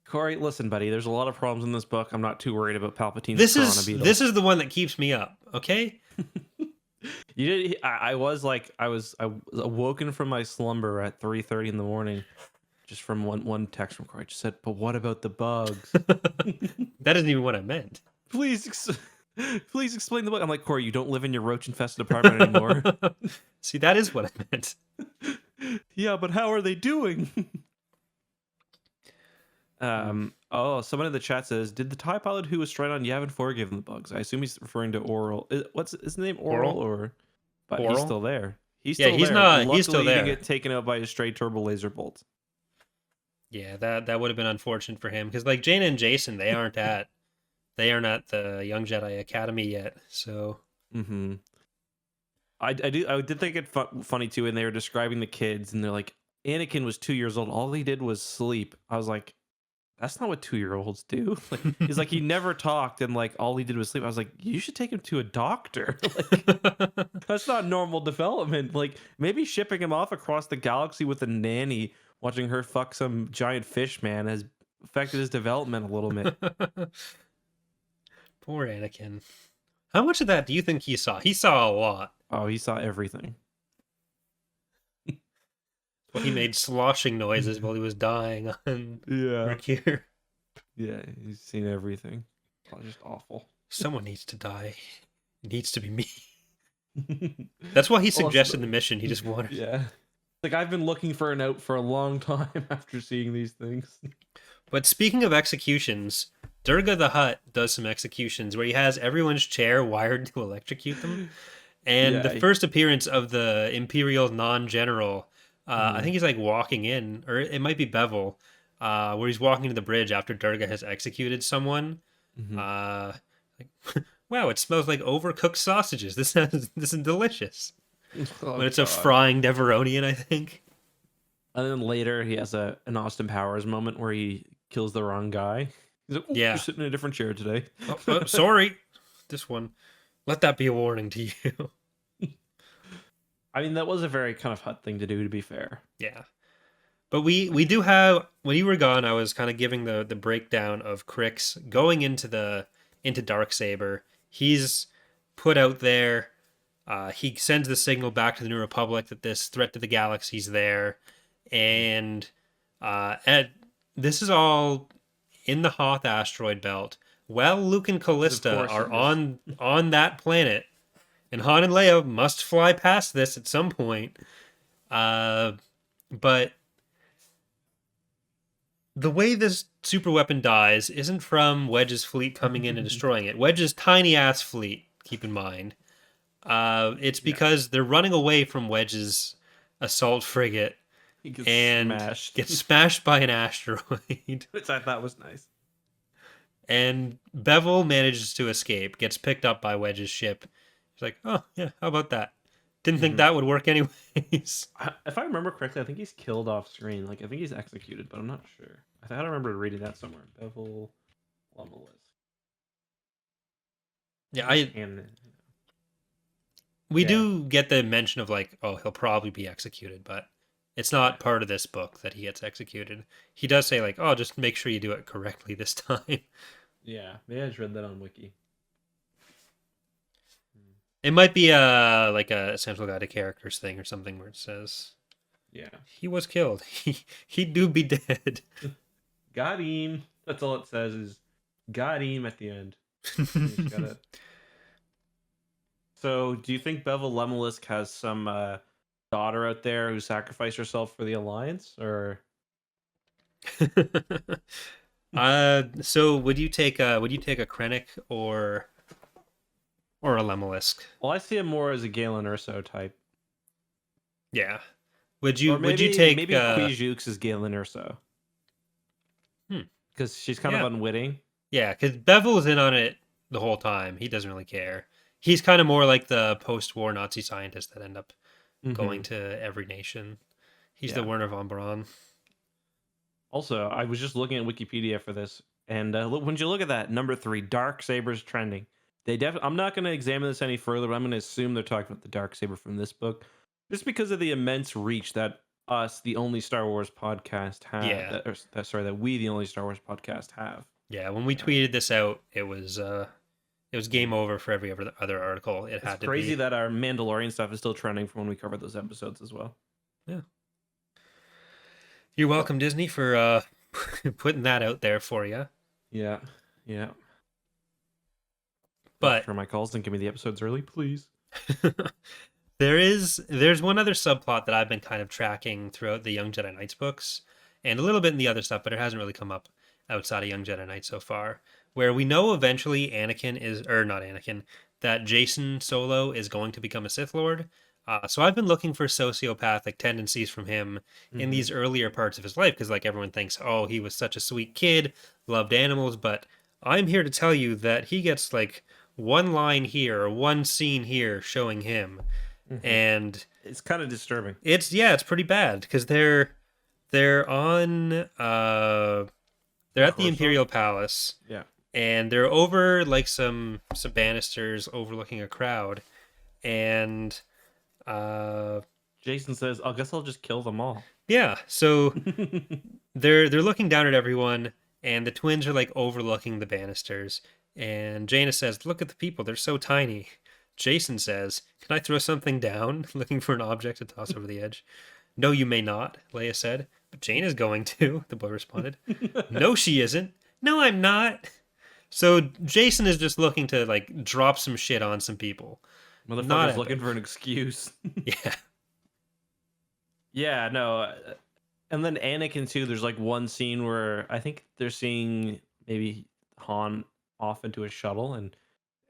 Corey, listen, buddy. There's a lot of problems in this book. I'm not too worried about Palpatine's This piranha is beetle. this is the one that keeps me up. Okay. You did. I was like, I was awoken from my slumber at 3:30 in the morning, just from one text from Corey. Just said, "But what about the bugs? That isn't even what I meant. Please, please explain the bug." I'm like, Corey, you don't live in your roach-infested apartment anymore. See, that is what I meant. Yeah, but how are they doing? Oh, someone in the chat says, "Did the TIE pilot who was stranded on Yavin 4 give them the bugs?" I assume he's referring to Oral. What's his name? Oral Oral? or? But he's Oral? still there. He's Yeah, still he's there. not. Luckily, He's still he didn't there. get taken out by a stray turbo laser bolt. Yeah, that would have been unfortunate for him because like Jaina and Jacen, they aren't at the Young Jedi Academy yet. So Mm-hmm. I did think it funny too, and they were describing the kids, and they're like, Anakin was 2 years old. All he did was sleep. I was like, that's not what 2-year-olds do. Like, he's like, he never talked, and like all he did was sleep. I was like, you should take him to a doctor. Like, that's not normal development. Like, maybe shipping him off across the galaxy with a nanny, watching her fuck some giant fish man, has affected his development a little bit. poor Anakin. How much of that do you think he saw? He saw a lot. Oh, he saw everything. Well, he made sloshing noises while he was dying on Yeah. Mercure. Yeah, he's seen everything. Oh, just awful. Someone needs to die. It needs to be me. That's why he suggested the mission. He just wanted. Yeah. Like, I've been looking for an out for a long time after seeing these things. But speaking of executions, Durga the Hutt does some executions where he has everyone's chair wired to electrocute them. And the Yeah. first appearance of the Imperial non-general, I Mhm. think he's like walking in, or it might be Bevel, where he's walking to the bridge after Durga has executed someone. Mhm. Like, wow, it smells like overcooked sausages. This is delicious. Oh, But it's a God. frying Deveronian, I think. And then later he has an Austin Powers moment where he kills the wrong guy. He's like, "Oh, Yeah. you're sitting in a different chair today." Oh, sorry. This one. Let that be a warning to you. I mean, that was a very kind of Hut thing to do, to be fair. Yeah. But we do have when you were gone, I was kind of giving the breakdown of Crix going into Darksaber. He's put out there. He sends the signal back to the New Republic that this threat to the galaxy's there, and this is all in the Hoth asteroid belt. Well, Luke and Callista are on that planet, and Han and Leia must fly past this at some point. But the way this super weapon dies isn't from Wedge's fleet coming in and destroying it. Wedge's tiny ass fleet, keep in mind. It's because they're running away from Wedge's assault frigate He gets and smashed. get smashed by an asteroid. Which I thought was nice. And Bevel manages to escape, gets picked up by Wedge's ship. He's like, oh, yeah, how about that? Didn't think that would work anyways. If I remember correctly, I think he's killed off screen. Like I think he's executed, but I'm not sure. I thought I remember reading that somewhere. Bevel Lemuelus. Yeah, we Yeah. do get the mention of like, oh, he'll probably be executed, but it's not part of this book that he gets executed. He does say like, oh, just make sure you do it correctly this time. Yeah, maybe I just read that on Wiki. It might be like a essential guide to characters thing or something where it says, yeah, he was killed. He do be dead. Got him. That's all it says is got him at the end. Gotta... So, do you think Bevel Lemuelisk has some daughter out there who sacrificed herself for the Alliance, or? So would you take a Krennic or a Lemuelisk? Well, I see him more as a Galen Urso type. Yeah. Or maybe, would you take maybe Quijux is Galen Urso? Because she's kind of unwitting. Yeah, because Bevel's in on it the whole time. He doesn't really care. He's kind of more like the post-war Nazi scientist that end up going to every nation. He's the Werner von Braun. Also, I was just looking at Wikipedia for this, and when you look at that, number 3, Darksaber's trending. I'm not going to examine this any further, but I'm going to assume they're talking about the Darksaber from this book, just because of the immense reach that us, the only Star Wars podcast, have. Yeah. That we, the only Star Wars podcast, have. Yeah, when we tweeted this out, it was game over for every other article. It's crazy that our Mandalorian stuff is still trending from when we covered those episodes as well. Yeah. You're welcome, Disney, for putting that out there for you. Yeah. But for my calls and give me the episodes early, please. There's one other subplot that I've been kind of tracking throughout the Young Jedi Knights books, and a little bit in the other stuff, but it hasn't really come up outside of Young Jedi Knights so far, where we know eventually that Jacen Solo is going to become a Sith Lord. So I've been looking for sociopathic tendencies from him in these earlier parts of his life, because like everyone thinks, oh, he was such a sweet kid, loved animals, but I'm here to tell you that he gets like one line here or one scene here showing him, and it's kind of disturbing. It's pretty bad because they're on they're at the Imperial Palace, and they're over like some banisters overlooking a crowd, and Jacen says, "I guess I'll just kill them all." Yeah, so they're looking down at everyone, and the twins are like overlooking the banisters. And Jaina says, "Look at the people; they're so tiny." Jacen says, "Can I throw something down?" Looking for an object to toss over the edge. "No, you may not," Leia said. "But Jaina's going to," the boy responded. "No, she isn't." "No, I'm not." So Jacen is just looking to like drop some shit on some people. Motherfucker's looking for an excuse. Yeah. Yeah, no. And then Anakin too, there's like one scene where I think they're seeing maybe Han off into a shuttle, and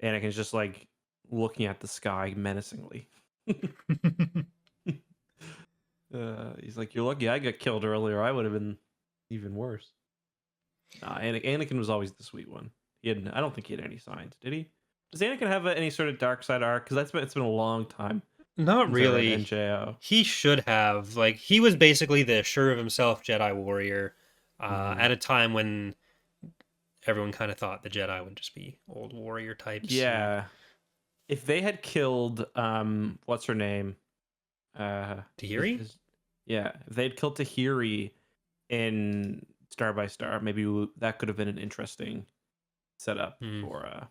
Anakin's just like looking at the sky menacingly. He's like, "You're lucky I got killed earlier. I would have been even worse." Nah, Anakin was always the sweet one. I don't think he had any signs, did he? Does Anakin have any sort of dark side arc? Because it's been a long time. Not really. NJO. He should have. Like, he was basically the sure of himself Jedi warrior at a time when everyone kind of thought the Jedi would just be old warrior types. Yeah. If they had killed, what's her name? Tahiri? Yeah. If they had killed Tahiri in Star by Star, maybe that could have been an interesting setup for...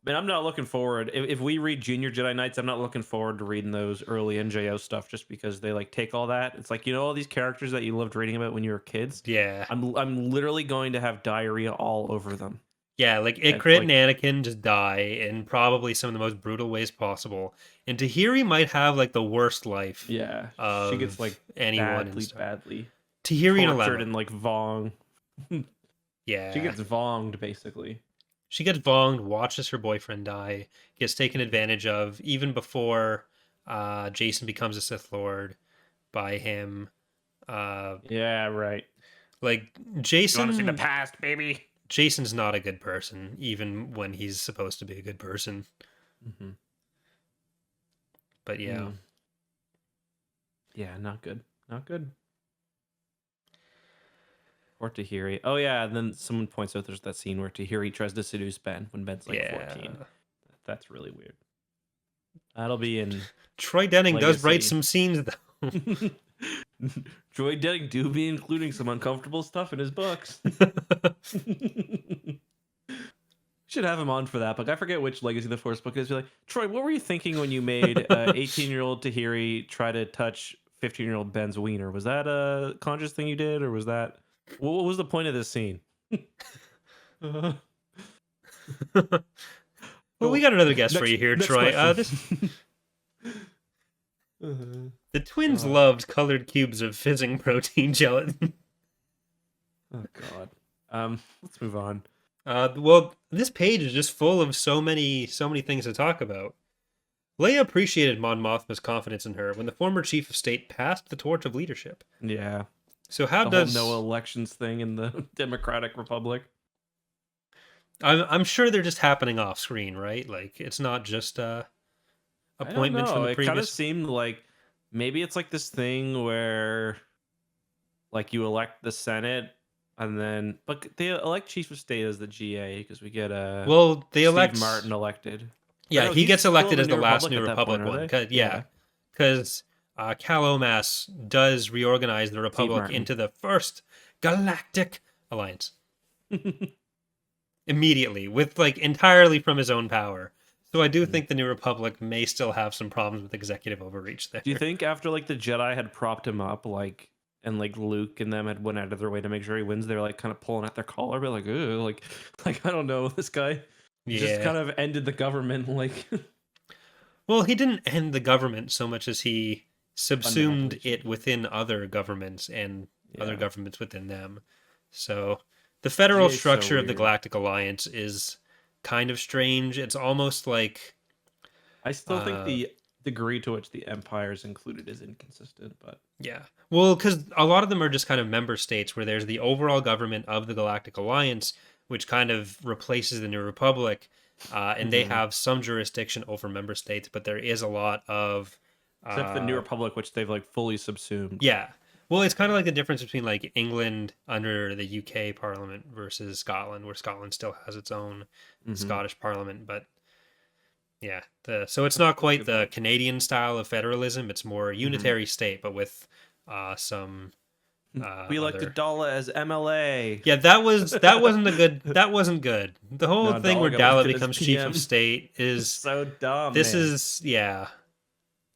I mean, I'm not looking forward. If we read Junior Jedi Knights, I'm not looking forward to reading those early NJO stuff just because they like take all that. It's like, all these characters that you loved reading about when you were kids. Yeah. I'm literally going to have diarrhea all over them. Yeah, like Ikrit and Anakin just die in probably some of the most brutal ways possible. And Tahiri might have like the worst life. Yeah. She gets like anyone badly. Tahiri tortured and like Vong. Yeah. She gets Vonged basically. She gets Vonged, watches her boyfriend die, gets taken advantage of even before Jacen becomes a Sith Lord by him. Yeah, right. Like Jacen, you want to see the past, baby? Jacen's not a good person, even when he's supposed to be a good person. But yeah. Yeah, not good. Not good. Or Tahiri. Oh yeah, and then someone points out there's that scene where Tahiri tries to seduce Ben when Ben's like 14. That's really weird. That'll be in Troy Denning does write Legacy. some scenes though. Troy Denning do be including some uncomfortable stuff in his books. Should have him on for that, but I forget which Legacy of the Force book it is. Be like, Troy, what were you thinking when you made 18-year-old Tahiri try to touch 15-year-old Ben's wiener? Was that a conscious thing you did, or was that what was the point of this scene? Well, we got another guest for you here, Troy. The twins loved colored cubes of fizzing protein gelatin. Oh God. Let's move on. Well, this page is just full of so many things to talk about. Leia appreciated Mon Mothma's confidence in her when the former chief of state passed the torch of leadership. Yeah. So how the does whole no elections thing in the Democratic Republic? I'm sure they're just happening off screen, right? Like it's not just appointment from the It previous. kind of seemed like maybe it's like this thing where like you elect the Senate and then but they elect chief of state as the GA because we get well they Steve elect Martin elected. Yeah, no, he he's gets still elected the as the New last Republic New at that Republic point, are one. they? Because Cal Omas does reorganize the Republic Martin. into the first Galactic Alliance immediately, with like entirely from his own power. So I do think the New Republic may still have some problems with executive overreach there. Do you think after like the Jedi had propped him up, like and like Luke and them had went out of their way to make sure he wins, they're like kind of pulling at their collar, but like, ugh, like I don't know, this guy just kind of ended the government, like. Well, he didn't end the government so much as he subsumed it within other governments and other governments within them. So the federal structure of the Galactic Alliance is kind of strange. It's almost like I still think the degree to which the Empire is included is inconsistent, but yeah. Well, because a lot of them are just kind of member states where there's the overall government of the Galactic Alliance, which kind of replaces the New Republic. And they have some jurisdiction over member states, but there is a lot of except the New Republic, which they've like fully subsumed. Yeah, well, it's kind of like the difference between like England under the UK Parliament versus Scotland, where Scotland still has its own Scottish Parliament, but yeah, so it's not quite the Canadian style of federalism. It's more unitary state, but with some. We elected Daala as MLA. Yeah, that wasn't a good. That wasn't good. The whole thing where Daala becomes chief of state is so dumb. This is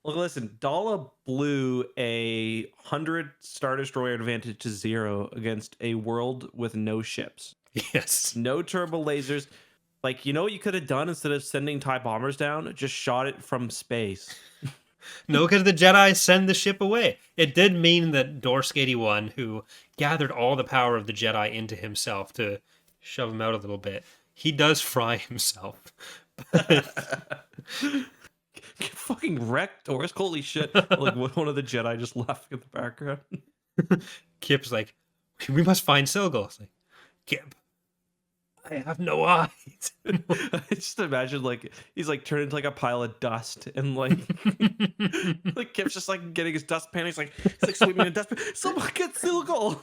Look, listen. Daala blew 100 Star Destroyer advantage to 0 against a world with no ships. Yes, no turbo lasers. Like, you know what you could have done instead of sending TIE bombers down? Just shot it from space. No, because the Jedi send the ship away. It did mean that Dorsk 81, who gathered all the power of the Jedi into himself to shove him out a little bit, he does fry himself. Get fucking wrecked, Dorsk. Holy shit. Like, one of the Jedi just left in the background. Kip's like, we must find Silgal. It's like, Kip, I have no eyes. I just imagine like he's like turned into like a pile of dust and like like Kip's just like getting his dustpan. He's like sweeping a dustpan. Someone get Silgal.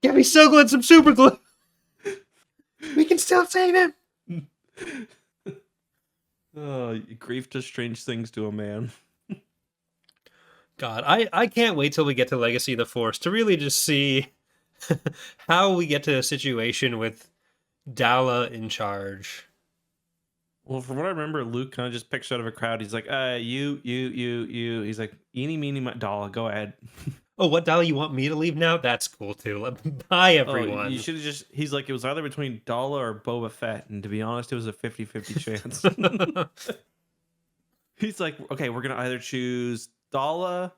Get me Silgal and some super glue. We can still save him. Oh, grief does strange things to a man. God, I can't wait till we get to Legacy of the Force to really just see how we get to a situation with Daala in charge. Well, from what I remember, Luke kind of just picks out of a crowd. He's like, you. He's like, eeny, meeny, Daala, go ahead. Oh, what Daala you want me to leave now? That's cool too. Bye, everyone. You should have just. He's like, it was either between Daala or Boba Fett, and to be honest, it was a 50-50 chance. He's like, okay, we're gonna either choose Daala,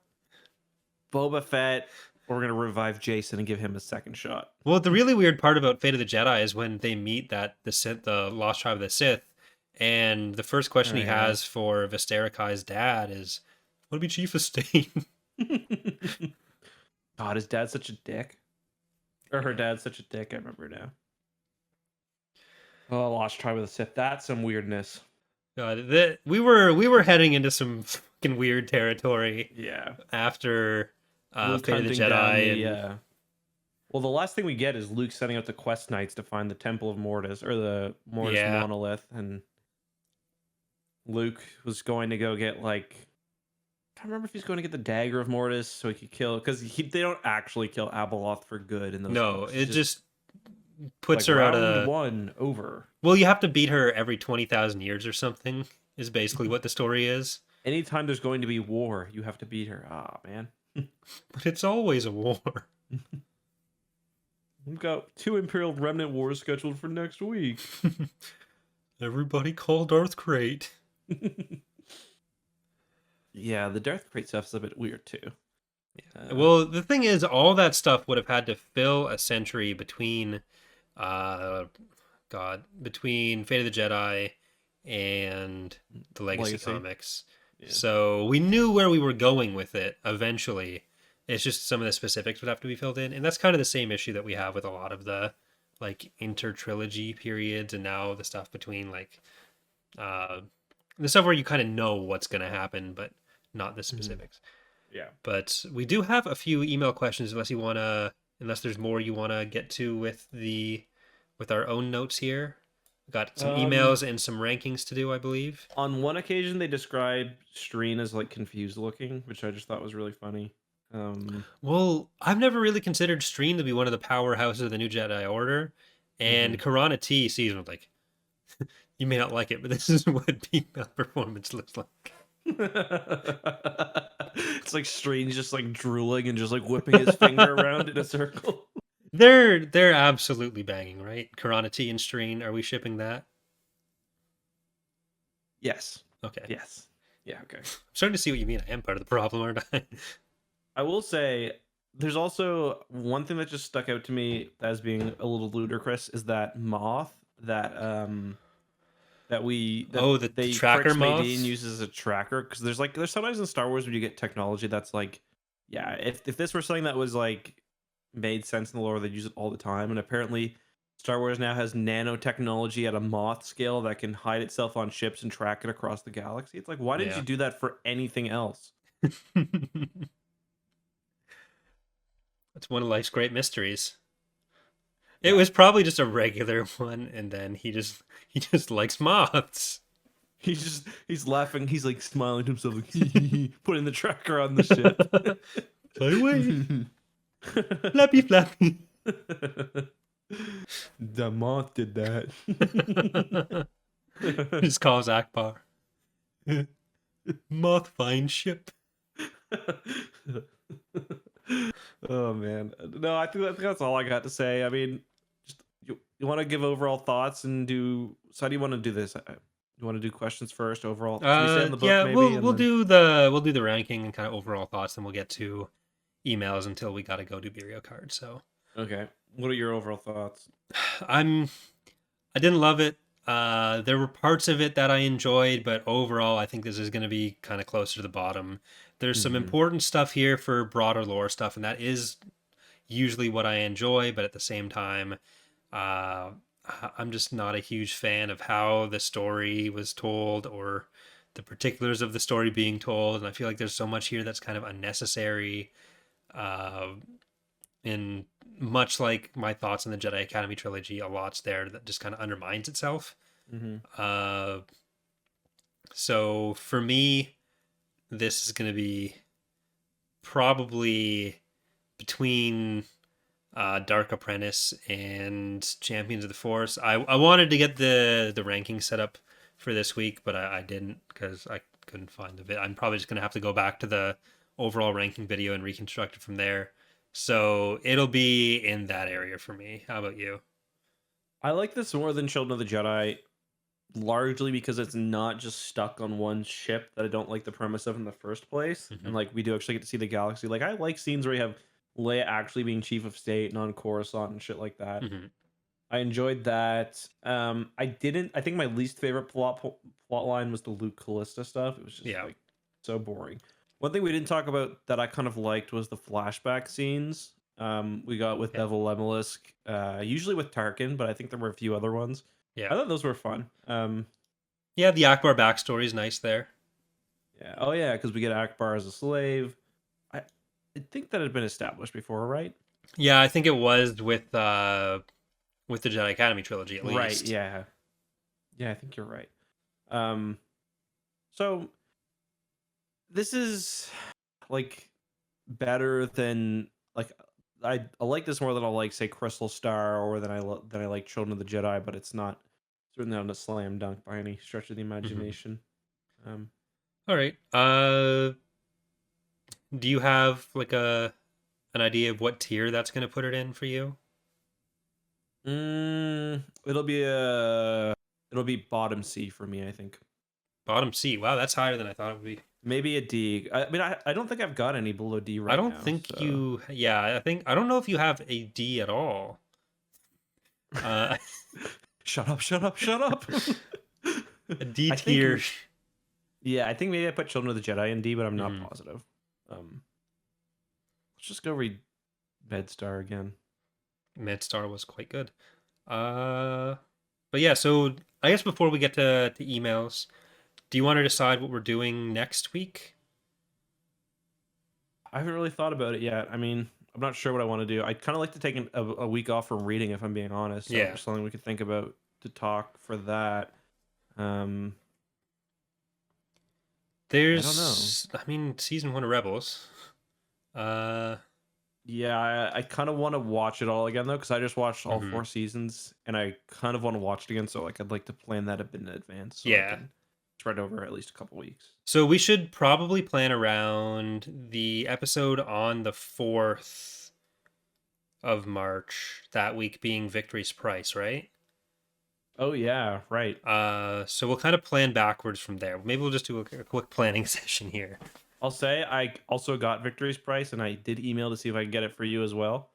Boba Fett, or we're gonna revive Jacen and give him a second shot. Well, the really weird part about Fate of the Jedi is when they meet the Lost Tribe of the Sith, and the first question he has for Visterikai's dad is, "What to be chief of state?" God, his dad's such a dick, or her dad's such a dick. I remember now. Oh, Lost Tribe of the Sith. That's some weirdness. We were heading into some fucking weird territory Yeah. after Luke Fate of the hunting down Jedi, the and well, the last thing we get is Luke sending out the quest knights to find the Temple of Mortis or the Mortis yeah, monolith, and Luke was going to go get like I can't remember if he's going to get the dagger of Mortis so he could kill because they don't actually kill Abeloth for good in those no, books. it It's just just puts like her out round a. one over. Well, you have to beat her every 20,000 years or something. Is basically what the story is. Anytime there's going to be war, you have to beat her. Ah, man. But it's always a war. We've got 2 Imperial Remnant wars scheduled for next week. Everybody call Darth Crate. Yeah, the Darth Crate stuff's a bit weird too. Well, the thing is, all that stuff would have had to fill a century between, between Fate of the Jedi and the Legacy comics. Yeah. So we knew where we were going with it eventually. It's just some of the specifics would have to be filled in, and that's kind of the same issue that we have with a lot of the like inter-trilogy periods, and now the stuff between like the stuff where you kind of know what's going to happen, but not the specifics. Yeah. But we do have a few email questions, unless there's more you want to get to with our own notes here. We got some emails and some rankings to do, I believe. On one occasion, they described Streen as like confused looking, which I just thought was really funny. Well, I've never really considered Streen to be one of the powerhouses of the New Jedi Order, and Karana T sees him like, you may not like it, but this is what peak performance looks like. It's like Streen's just like drooling and just like whipping his finger around in a circle. They're absolutely banging, right? Karana T and Streen, are we shipping that? Yes. Okay. Yes. Yeah, okay. I'm starting to see what you mean. I am part of the problem, aren't I? I will say there's also one thing that just stuck out to me as being a little ludicrous is that moth that the tracker moth uses as a tracker, because there's sometimes in Star Wars when you get technology that's like, yeah, if this were something that was like made sense in the lore, they'd use it all the time, and apparently Star Wars now has nanotechnology at a moth scale that can hide itself on ships and track it across the galaxy. It's like, why didn't you do that for anything else? It's one of life's great mysteries. It was probably just a regular one, and then he just likes moths. He's laughing. He's like smiling to himself, like, putting the tracker on the ship. Fly away, flappy flappy. The moth did that. Just calls Akbar. Moth fine ship. Oh man, no, I think that's all I got to say. I mean, just you want to give overall thoughts and do. So how do you want to do this? You want to do questions first, overall? We'll do the ranking and kind of overall thoughts, then we'll get to emails until we got to go do Bureau card. So okay, what are your overall thoughts? I didn't love it. There were parts of it that I enjoyed, but overall, I think this is going to be kind of closer to the bottom. There's some important stuff here for broader lore stuff, and that is usually what I enjoy, but at the same time, I'm just not a huge fan of how the story was told or the particulars of the story being told, and I feel like there's so much here that's kind of unnecessary, and much like my thoughts on the Jedi Academy trilogy, a lot's there that just kind of undermines itself. So for me, this is going to be probably between Dark Apprentice and Champions of the Force. I wanted to get the ranking set up for this week, but I didn't because I couldn't find the bit. I'm probably just going to have to go back to the overall ranking video and reconstruct it from there. So it'll be in that area for me. How about you? I like this more than Children of the Jedi, largely because it's not just stuck on one ship that I don't like the premise of in the first place. And like we do actually get to see the galaxy. Like I like scenes where you have Leia actually being chief of state and on Coruscant and shit like that. I enjoyed that. I think my least favorite plot line was the Luke Callista stuff. It was just like so boring. One thing we didn't talk about that I kind of liked was the flashback scenes we got with Bevel Lemelisk, usually with Tarkin, but I think there were a few other ones. I thought those were fun. Yeah, the Akbar backstory is nice there. Yeah. Oh yeah, because we get Akbar as a slave. I think that had been established before, right? Yeah, I think it was with the Jedi Academy trilogy at Right. least. Yeah. Yeah, I think you're right. Um. So this is like better than like I like this more than I like say Crystal Star or than I like Children of the Jedi, but it's not certainly not a slam dunk by any stretch of the Hmm. imagination. Um, All right. Do you have like an idea of what tier that's going to put it in for you? mm, it'll be bottom C for me, I think. Bottom C. Wow, that's higher than I thought it would be. Maybe a D. I mean, I don't think I've got any below D I right don't now. think So you. Yeah, I don't know if you have a D at all. Uh, shut up, shut up, shut up. a D I think tier. yeah, I think maybe I put Children of the Jedi in D, but I'm not Mhm. positive. Let's just go read Bedstar again. Medstar was quite good. Uh, but yeah, so I guess before we get to emails, do you want to decide what we're doing next week? I haven't really thought about it yet. I mean, I'm not sure what I want to do. I'd kind of like to take a week off from reading, if I'm being honest. So Yeah, something we could think about to talk for that. Um, I don't know. I mean, season one of Rebels. Uh, Yeah, I kind of want to watch it all again though, because I just watched all mhm. 4 seasons, and I kind of want to watch it again. So like, I'd like to plan that a bit in advance, so I Yeah. can spread over at least a couple weeks. So we should probably plan around the episode on the 4th of March, that week being Victory's Price, right? Oh yeah, right. So we'll kind of plan backwards from there. Maybe we'll just do a quick planning session here. I'll say I also got Victory's Price, and I did email to see if I can get it for you as well.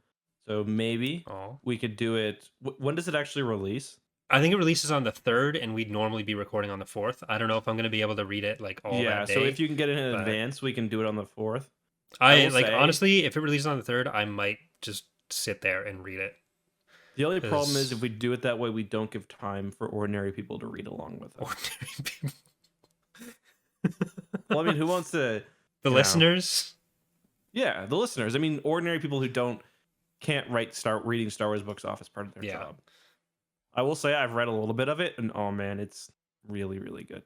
So maybe Oh. we could do it. When does it actually release? I think it releases on the 3rd, and we'd normally be recording on the 4th. I don't know if I'm going to be able to read it like all Yeah, that so if day, you can get it in but advance, we can do it on the 4th. I I will like say honestly, if it releases on the 3rd, I might just sit there and read it the only problem is if because we do it that way, we don't give time for ordinary people to read along with us. ordinary people, Well, I mean, who wants to, the you know, listeners. yeah, the listeners. I mean, ordinary people who can't start reading Star Wars books off as part of their Yeah. job. I will say I've read a little bit of it, and oh man, it's really, really good.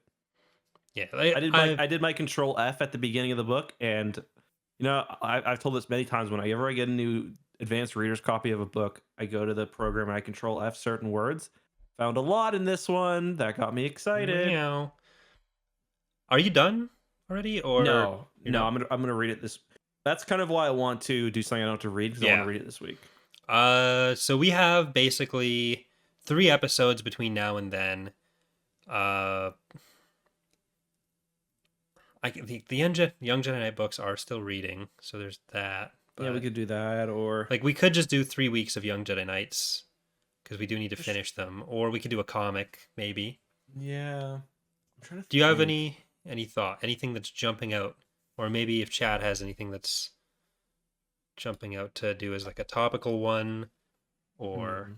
Yeah, I did my Control F at the beginning of the book, and I've told this many times. Whenever I get a new advanced reader's copy of a book, I go to the program and I Control F certain words. Found a lot in this one that got me excited. meow. Are you done already, or No, you're no, not? I'm gonna read it this. That's kind of why I want to do something I don't have to read because I want to Yeah. read it this week. So we have basically 3 episodes between now and then. Uh, the Young Jedi Knight books are still reading, so there's that. Yeah, we But could do that, or like we could just do 3 weeks of Young Jedi Knights because we do need to finish them, or we could do a comic maybe. yeah. I'm trying to Do you have think. any thought, anything that's jumping out, or maybe if Chad has anything that's jumping out to do as like a topical one, or Hmm.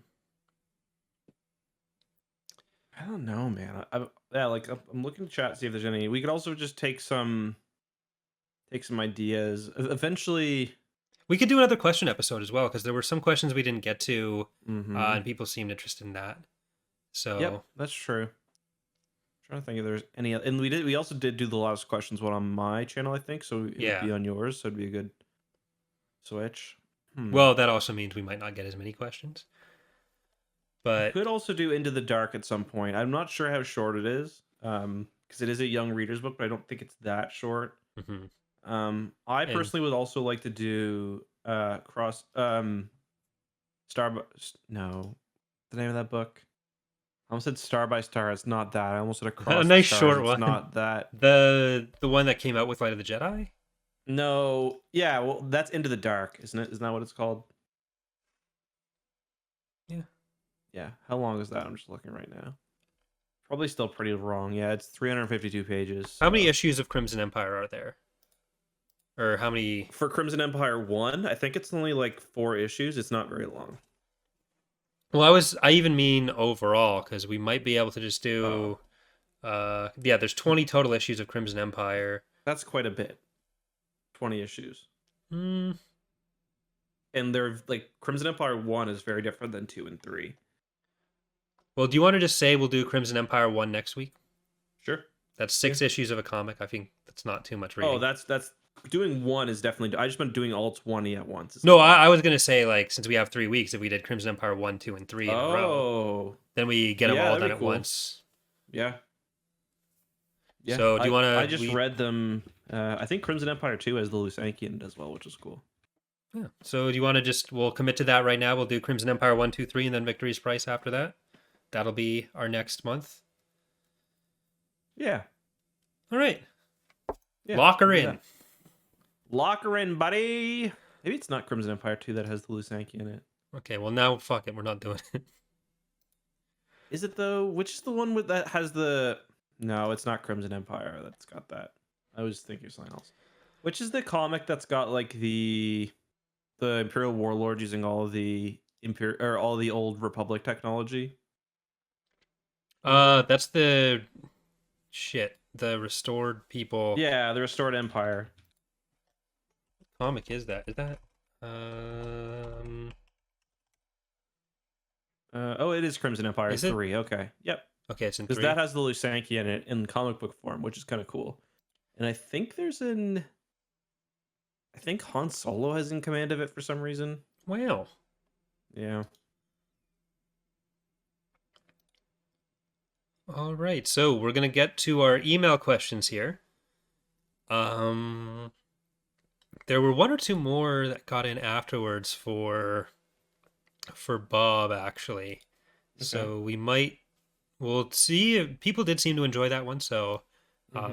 I don't know, man. Yeah, like I'm looking to chat see if there's any. We could also just take some ideas. Eventually, we could do another question episode as well because there were some questions we didn't get to, mm-hmm. and people seemed interested in that. Yep, So that's true. Trying to think if there's any, and we also did do the last questions one on my channel, I think. So it would yeah. be on yours, so it'd be a good switch. Well, that also means we might not get as many questions. We But could also do Into the Dark at some point. I'm not sure how short it is, because it is a young reader's book, but I don't think it's that short. mhm. I And personally would also like to do cross Star. No, the name of that book. I almost said Star by Star. It's not that. I almost said a Across the nice Stars. short It's one. not that. The one that came out with Light of the Jedi. No, yeah, well, that's Into the Dark, isn't it? Isn't that what it's called? Yeah. Yeah. How long is that? I'm just looking right now. Probably still pretty long. Yeah, it's 352 pages. How many So. issues of Crimson Empire are there? Or how many? For Crimson Empire 1, I think it's only like 4 issues. It's not very long. Well, I even mean overall because we might be able to just Oh. do Yeah, there's 20 total issues of Crimson Empire. That's quite a bit. 20 issues. Hmm. And they're like Crimson Empire 1 is very different than 2 and 3. Well, do you want to just say we'll do Crimson Empire 1 next week? Sure. That's 6 issues of a comic. I think that's not too much reading. Oh, that's doing 1 is definitely. I just meant doing all 20 at once. No, I was gonna say, like, since we have 3 weeks, if we did Crimson Empire 1, 2, and 3 in a row, then we get them all done at once. Yeah. Yeah. So do you want to? I just read them. I think Crimson Empire 2 has the Lusankian as well, which is cool. Yeah. So do you want to just? We'll commit to that right now. We'll do Crimson Empire 1, 2, 3, and then Victory's Price after that. That'll be our next month. Yeah. All right. Yeah, Lock her in. Lock her in, buddy. Maybe it's not Crimson Empire 2 that has the Lusanki in it. Okay, well now fuck it, we're not doing it. Is it though? Which is the one with that has the? No, it's not Crimson Empire that's got that. I was thinking of something else. Which is the comic that's got like the Imperial warlords using all of the all the old Republic technology? That's the shit. The restored people. Yeah, the Restored Empire. Comic is that? Is that? Oh, it is Crimson Empire Is it? 3. Okay. Yep. Okay, it's in Because 3. that has the Lusanki in it in comic book form, which is kind of cool. And I think I think Han Solo has in command of it for some reason. Wow. Yeah. All right, so we're gonna get to our email questions here. There were 1 or 2 more that got in afterwards for Bob, actually. Okay. So we'll see. People did seem to enjoy that one, so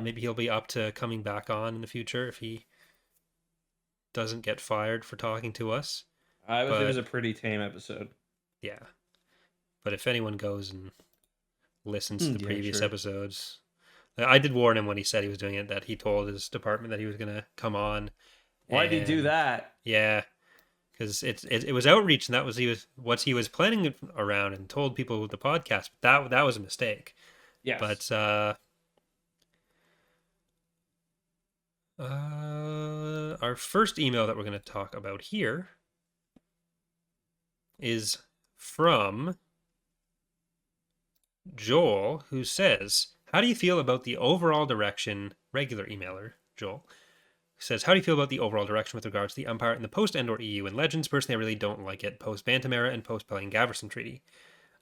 maybe he'll be up to coming back on in the future if he doesn't get fired for talking to us. It was a pretty tame episode. Yeah. But if anyone goes and listens to the previous episodes, I did warn him when he said he was doing it that he told his department that he was going to come on. Why did he do that? Yeah. Because it was outreach, and that was what he was planning around, and told people with the podcast. But that was a mistake. Yes. But our first email that we're going to talk about here is from Joel, who says, "How do you feel about the overall direction?" Regular emailer Joel says, "How do you feel about the overall direction with regards to the Empire in the post-Endor EU and Legends? Personally, I really don't like it post-Bantam era and post-Pelion-Gaverson Treaty.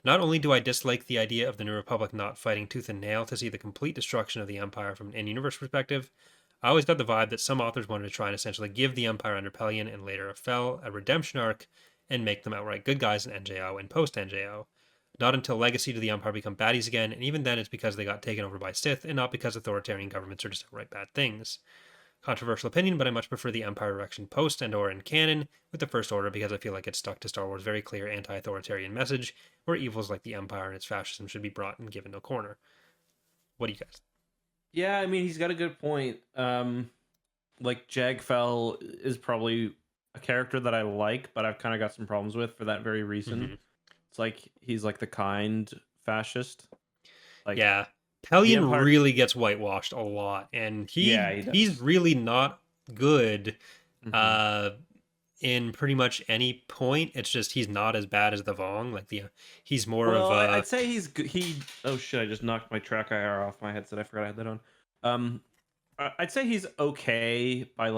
Not only do I dislike the idea of the New Republic not fighting tooth and nail to see the complete destruction of the Empire from an in-universe perspective, I always got the vibe that some authors wanted to try and essentially give the Empire under Pelion and later Fel a redemption arc and make them outright good guys in NJO and post-NJO. Not until Legacy do the Empire become baddies again, and even then it's because they got taken over by Sith and not because authoritarian governments are just outright bad things. Controversial opinion, but I much prefer the Empire direction post and or in canon with the First Order because I feel like it's stuck to Star Wars' very clear anti-authoritarian message where evils like the Empire and its fascism should be brought and given no corner." What do you guys? Yeah, I mean, he's got a good point. Like Jagfell is probably a character that I like, but I've kind of got some problems with for that very reason. Mm-hmm. It's like he's like the kind fascist. Like, yeah. Pelion really gets whitewashed a lot, and he's really not good in pretty much any point. It's just he's not as bad as the Vong. Like he's more of a... I'd say he's good. Oh shit! I just knocked my track IR off my headset. I forgot I had that on. I'd say he's okay by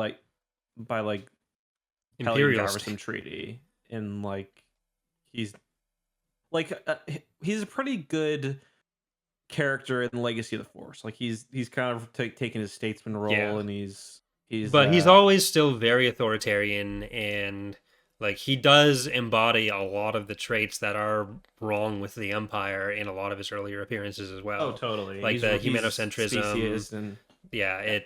Imperial Gaverson Treaty, and like he's a pretty good character in Legacy of the Force. Like he's kind of taking his statesman role, and he's always still very authoritarian, and like he does embody a lot of the traits that are wrong with the Empire in a lot of his earlier appearances as well. Oh, totally. Like the humanocentrism. And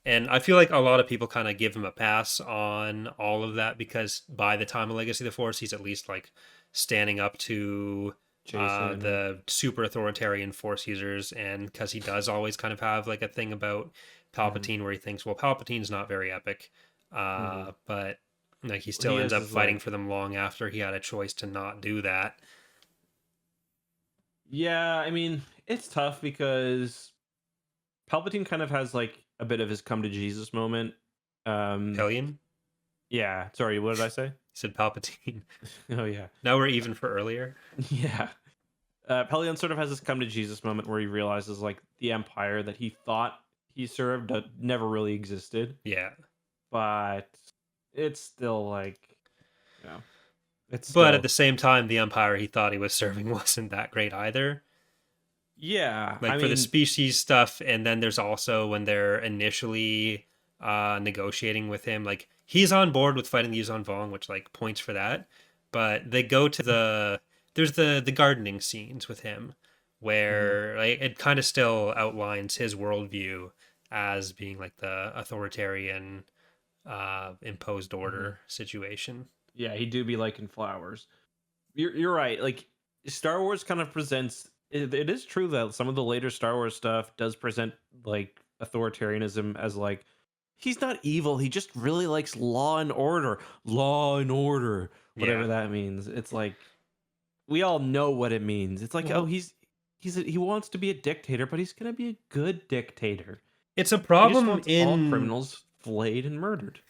and I feel like a lot of people kind of give him a pass on all of that because by the time of Legacy of the Force, he's at least like standing up to the super authoritarian Force users, and because he does always kind of have like a thing about Palpatine where he thinks, well, Palpatine's not very epic, but like he still ends up fighting for them long after he had a choice to not do that. Yeah, I mean, it's tough because Palpatine kind of has like a bit of his come to Jesus moment. Hellion? Yeah, sorry, what did I say? He said Palpatine. Oh yeah. Now we're even for earlier. Yeah. Pelion sort of has this come to Jesus moment where he realizes like the empire that he thought he served never really existed, Yeah. but it's still like, you know, it's But at still, the same time, the Empire he thought he was serving wasn't that great either. yeah. I Like for the mean, species stuff, and then there's also when they're initially negotiating with him, like he's on board with fighting the Yuzon Vong, which like points for that. But they go to there's the gardening scenes with him mhm, where like it kind of still outlines his worldview as being like the authoritarian imposed mhm. order situation. Yeah, he do be liking flowers. You're right. Like Star Wars kind of presents. It is true that some of the later Star Wars stuff does present like authoritarianism as like he's not evil. He just really likes law and order. Law and order, Yeah. whatever that means. It's like we all know what it means. It's like, oh, Well, he wants to be a dictator, but he's gonna be a good dictator. it's a He just problem wants all in criminals flayed and murdered.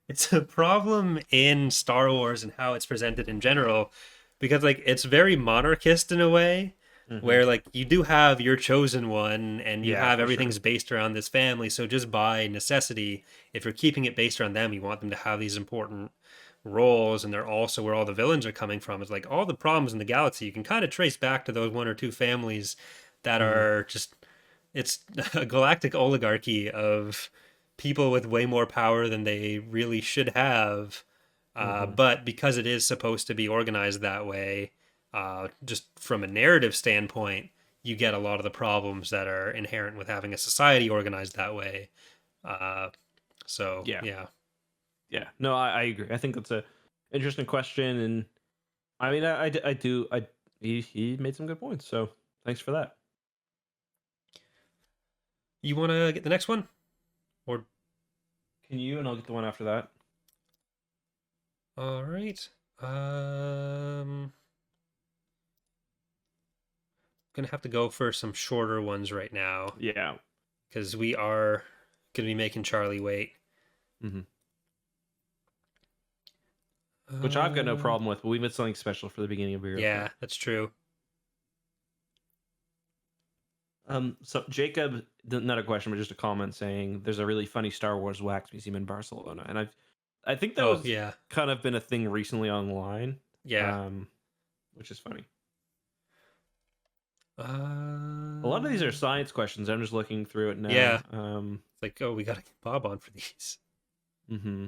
it's a problem in Star Wars and how it's presented in general because like it's very monarchist in a way Hmm. where like you do have your chosen one and you Yeah, have for sure. everything's based around this family, so just by necessity if you're keeping it based around them you want them to have these important roles, and they're also where all the villains are coming from. It's like all the problems in the galaxy you can kind of trace back to those one or two families that Hmm. are just it's a galactic oligarchy of people with way more power than they really should have. Hmm. But because it is supposed to be organized that way, just from a narrative standpoint, you get a lot of the problems that are inherent with having a society organized that way. Uh, so, Yeah. yeah. Yeah, no, I agree. I think that's a interesting question, and I mean, I do, he made some good points. So thanks for that. You want to get the next one? Or, Can you, and I'll get the one after that. all right. Gonna have to go for some shorter ones right now Yeah. because we are gonna be making Charlie wait. Hmm. Which I've got no Uh, problem with, but we made something special for the beginning of your yeah, thing. that's true. So Jacob, not a question, but just a comment saying there's a really funny Star Wars wax museum in Barcelona, and I think that Oh, was yeah. kind of been a thing recently online, Yeah. um, which is funny. A lot of these are Uh, science questions. I'm just looking through it yeah. now. It's like, oh, we gotta get Bob on for these. Hmm.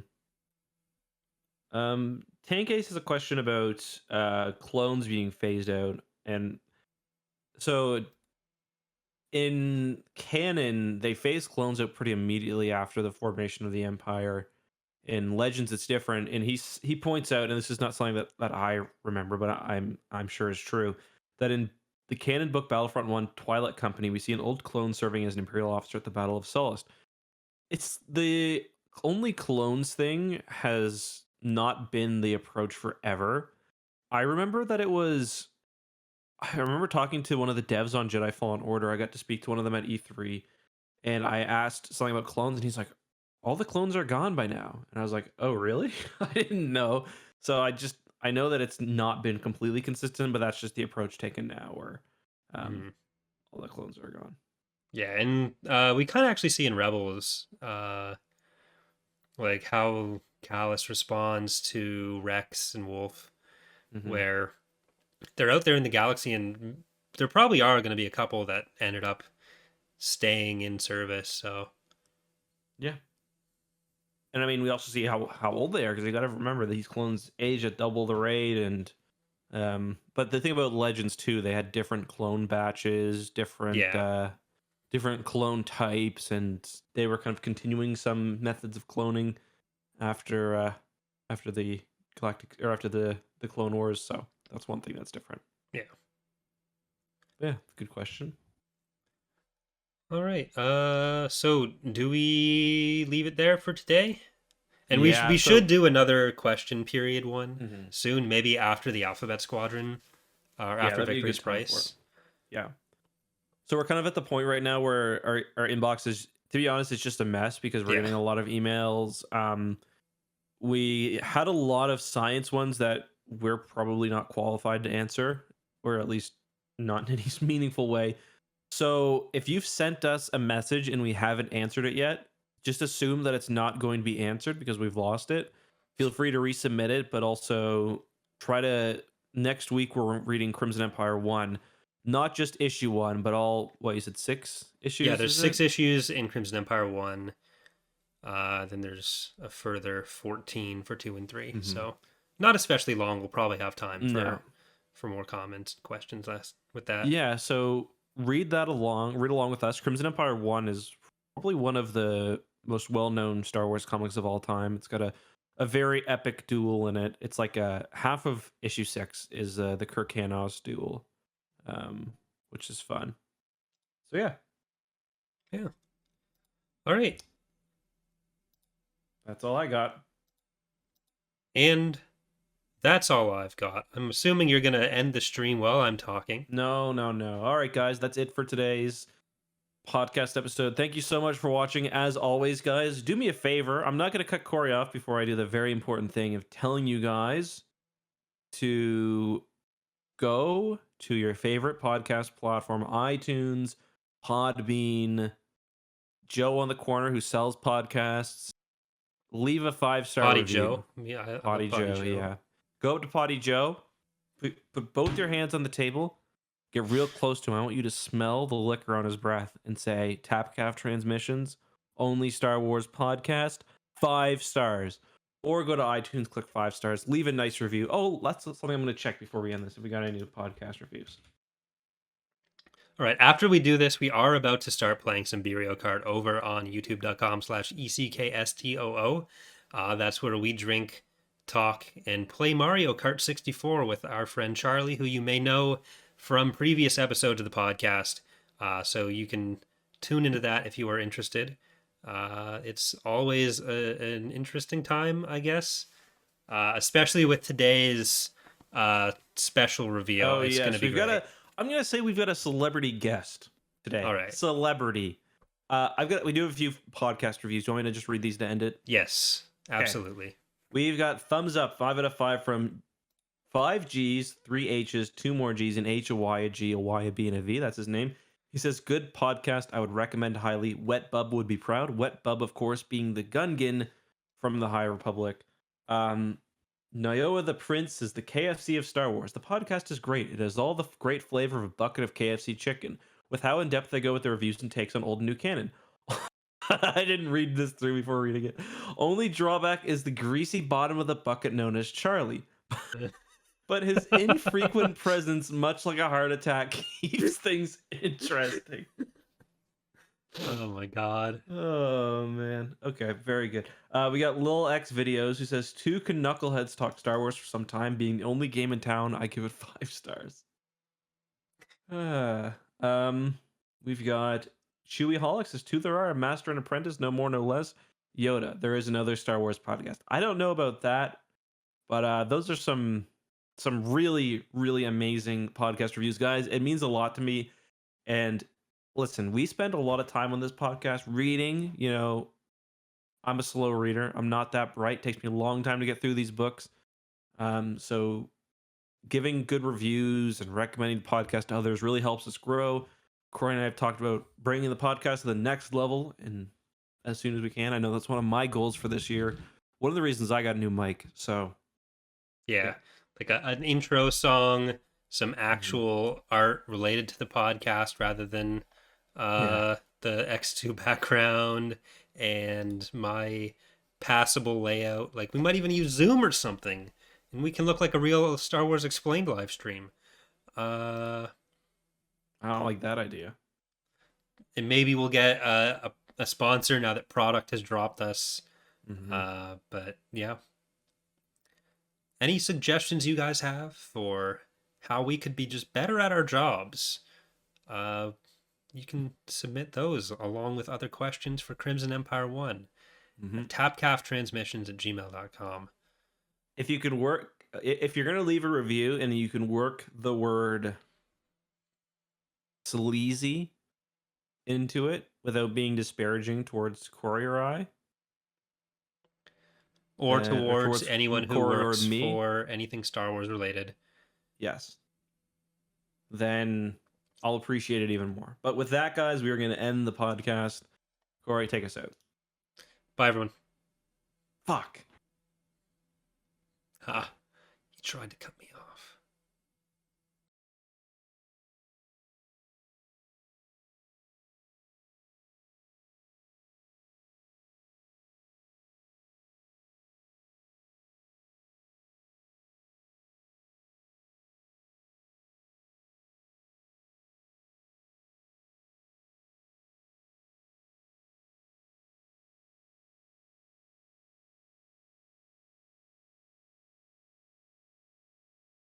Tank Ace has a question about clones being phased out, and so in canon they phase clones out pretty immediately after the formation of the Empire. In Legends, it's different, and he points out, and this is not something that I remember, but I'm sure is true, that in the canon book Battlefront One Twilight Company, we see an old clone serving as an Imperial officer at the Battle of Sullust. It's the only clones thing has not been the approach forever. I remember that it was. I remember talking to one of the devs on Jedi Fallen Order. I got to speak to one of them at E3, and I asked something about clones, and he's like, "All the clones are gone by now." And I was like, "Oh, really? I didn't know." So I know that it's not been completely consistent, but that's just the approach taken now, where um, Mhm. all the clones are gone. Yeah, and we kind of actually see in Rebels, like how Callus responds to Rex and Wolf, Hmm. where they're out there in the galaxy, and there probably are going to be a couple that ended up staying in service. So Yeah. And I mean, we also see how old they are, because you got to remember these clones age at double the rate, and but the thing about Legends too, they had different clone batches, yeah, different clone types, and they were kind of continuing some methods of cloning after after the galactic, or after the Clone Wars. So that's one thing that's different. yeah. Yeah, good question. All right. So do we leave it there for today? And Yeah. we should So do another question period one mhm. soon, maybe after the Alphabet Squadron or Yeah, after that'd be a Victory's good time for it. Price. Yeah. So we're kind of at the point right now where our inbox is, to be honest, it's just a mess because we're Yeah. getting a lot of emails. We had a lot of science ones that we're probably not qualified to answer, or at least not in any meaningful way. So if you've sent us a message and we haven't answered it yet, just assume that it's not going to be answered because we've lost it. Feel free to resubmit it, but also try to, next week we're reading Crimson Empire 1, not just issue 1, but all, what you said, 6 Yeah, issues, there's is 6 it? issues in Crimson Empire 1. Then there's a further 14 for 2 and 3. Hmm. So not especially long. We'll probably have time No. for more comments, questions with that. Yeah, so read along with us. Crimson Empire 1 is probably one of the most well-known Star Wars comics of all time. It's got a very epic duel in it. It's like a half of issue 6 is the Kirk Hanos duel, um, which is fun. So yeah, Yeah. All right. that's all I got. And that's all I've got. I'm assuming you're going to end the stream while I'm talking. No, no, no. All right, guys, that's it for today's podcast episode. Thank you so much for watching. As always, guys, do me a favor. I'm not going to cut Corey off before I do the very important thing of telling you guys to go to your favorite podcast platform, iTunes, Podbean, Joe on the corner who sells podcasts. Leave a 5-star Potty review. Joe. Yeah, I Potty love Potty Joe, Joe. yeah. Go up to Potty Joe. Put both your hands on the table. Get real close to him. I want you to smell the liquor on his breath and say, Tapcaf Transmissions, only Star Wars podcast, 5 stars. Or go to iTunes, click 5 stars, leave a nice review. Oh, that's something I'm going to check before we end this, if we got any new podcast reviews. All right. After we do this, we are about to start playing some Berio Kart over on youtube.com/ECKSTOO. That's where we drink, talk, and play Mario Kart 64 with our friend Charlie, who you may know from previous episodes of the podcast. So you can tune into that if you are interested. It's always an interesting time, I guess, especially with today's special reveal. Oh, It's going to yes. be great. I'm going to say we've got a celebrity guest today. All right. Celebrity. We do have a few podcast reviews. Do you want me to just read these to end it? Yes, absolutely. We've got thumbs up, 5 out of 5 from 5 G's, 3 H's, 2 more G's, an H, a Y, a G, a Y, a B, and a V. That's his name. He says, good podcast. I would recommend highly. Wet Bub would be proud. Wet Bub, of course, being the Gungan from the High Republic. Nyoa the Prince is the KFC of Star Wars. The podcast is great. It has all the great flavor of a bucket of KFC chicken, with how in-depth they go with the reviews and takes on old and new canon. I didn't read this through before reading it. Only drawback is the greasy bottom of the bucket known as Charlie. But his infrequent presence, much like a heart attack, keeps things interesting. Oh my god. Oh man. Okay, very good. We got Lil X Videos who says 2 knuckleheads talk Star Wars for some time, being the only game in town. I give it 5 stars. We've got Chewy Holic says 2 there are, a master and apprentice, no more, no less. Yoda, there is another Star Wars podcast. I don't know about that, but those are some really, really amazing podcast reviews, guys. It means a lot to me. And listen, we spend a lot of time on this podcast reading. You know, I'm a slow reader. I'm not that bright. It takes me a long time to get through these books. So giving good reviews and recommending the podcast to others really helps us grow. Corey and I have talked about bringing the podcast to the next level, and as soon as we can. I know that's one of my goals for this year. One of the reasons I got a new mic. So Yeah. Like an intro song, some actual art related to the podcast rather than the X2 background and my passable layout. Like we might even use Zoom or something, and we can look like a real Star Wars Explained live stream. I don't like that idea. And maybe we'll get a sponsor now that product has dropped us. But yeah. Any suggestions you guys have for how we could be just better at our jobs? You can submit those along with other questions for Crimson Empire 1 at tapcaftransmissions@gmail.com. If you can work, if you're going to leave a review and you can work the word sleazy into it without being disparaging towards Corey or I, Or or towards towards anyone who Corey or works me, for anything Star Wars related. yes, then I'll appreciate it even more. But with that, guys, we are going to end the podcast. Corey, take us out. Bye, everyone. Fuck. Ah, you tried to cut me off.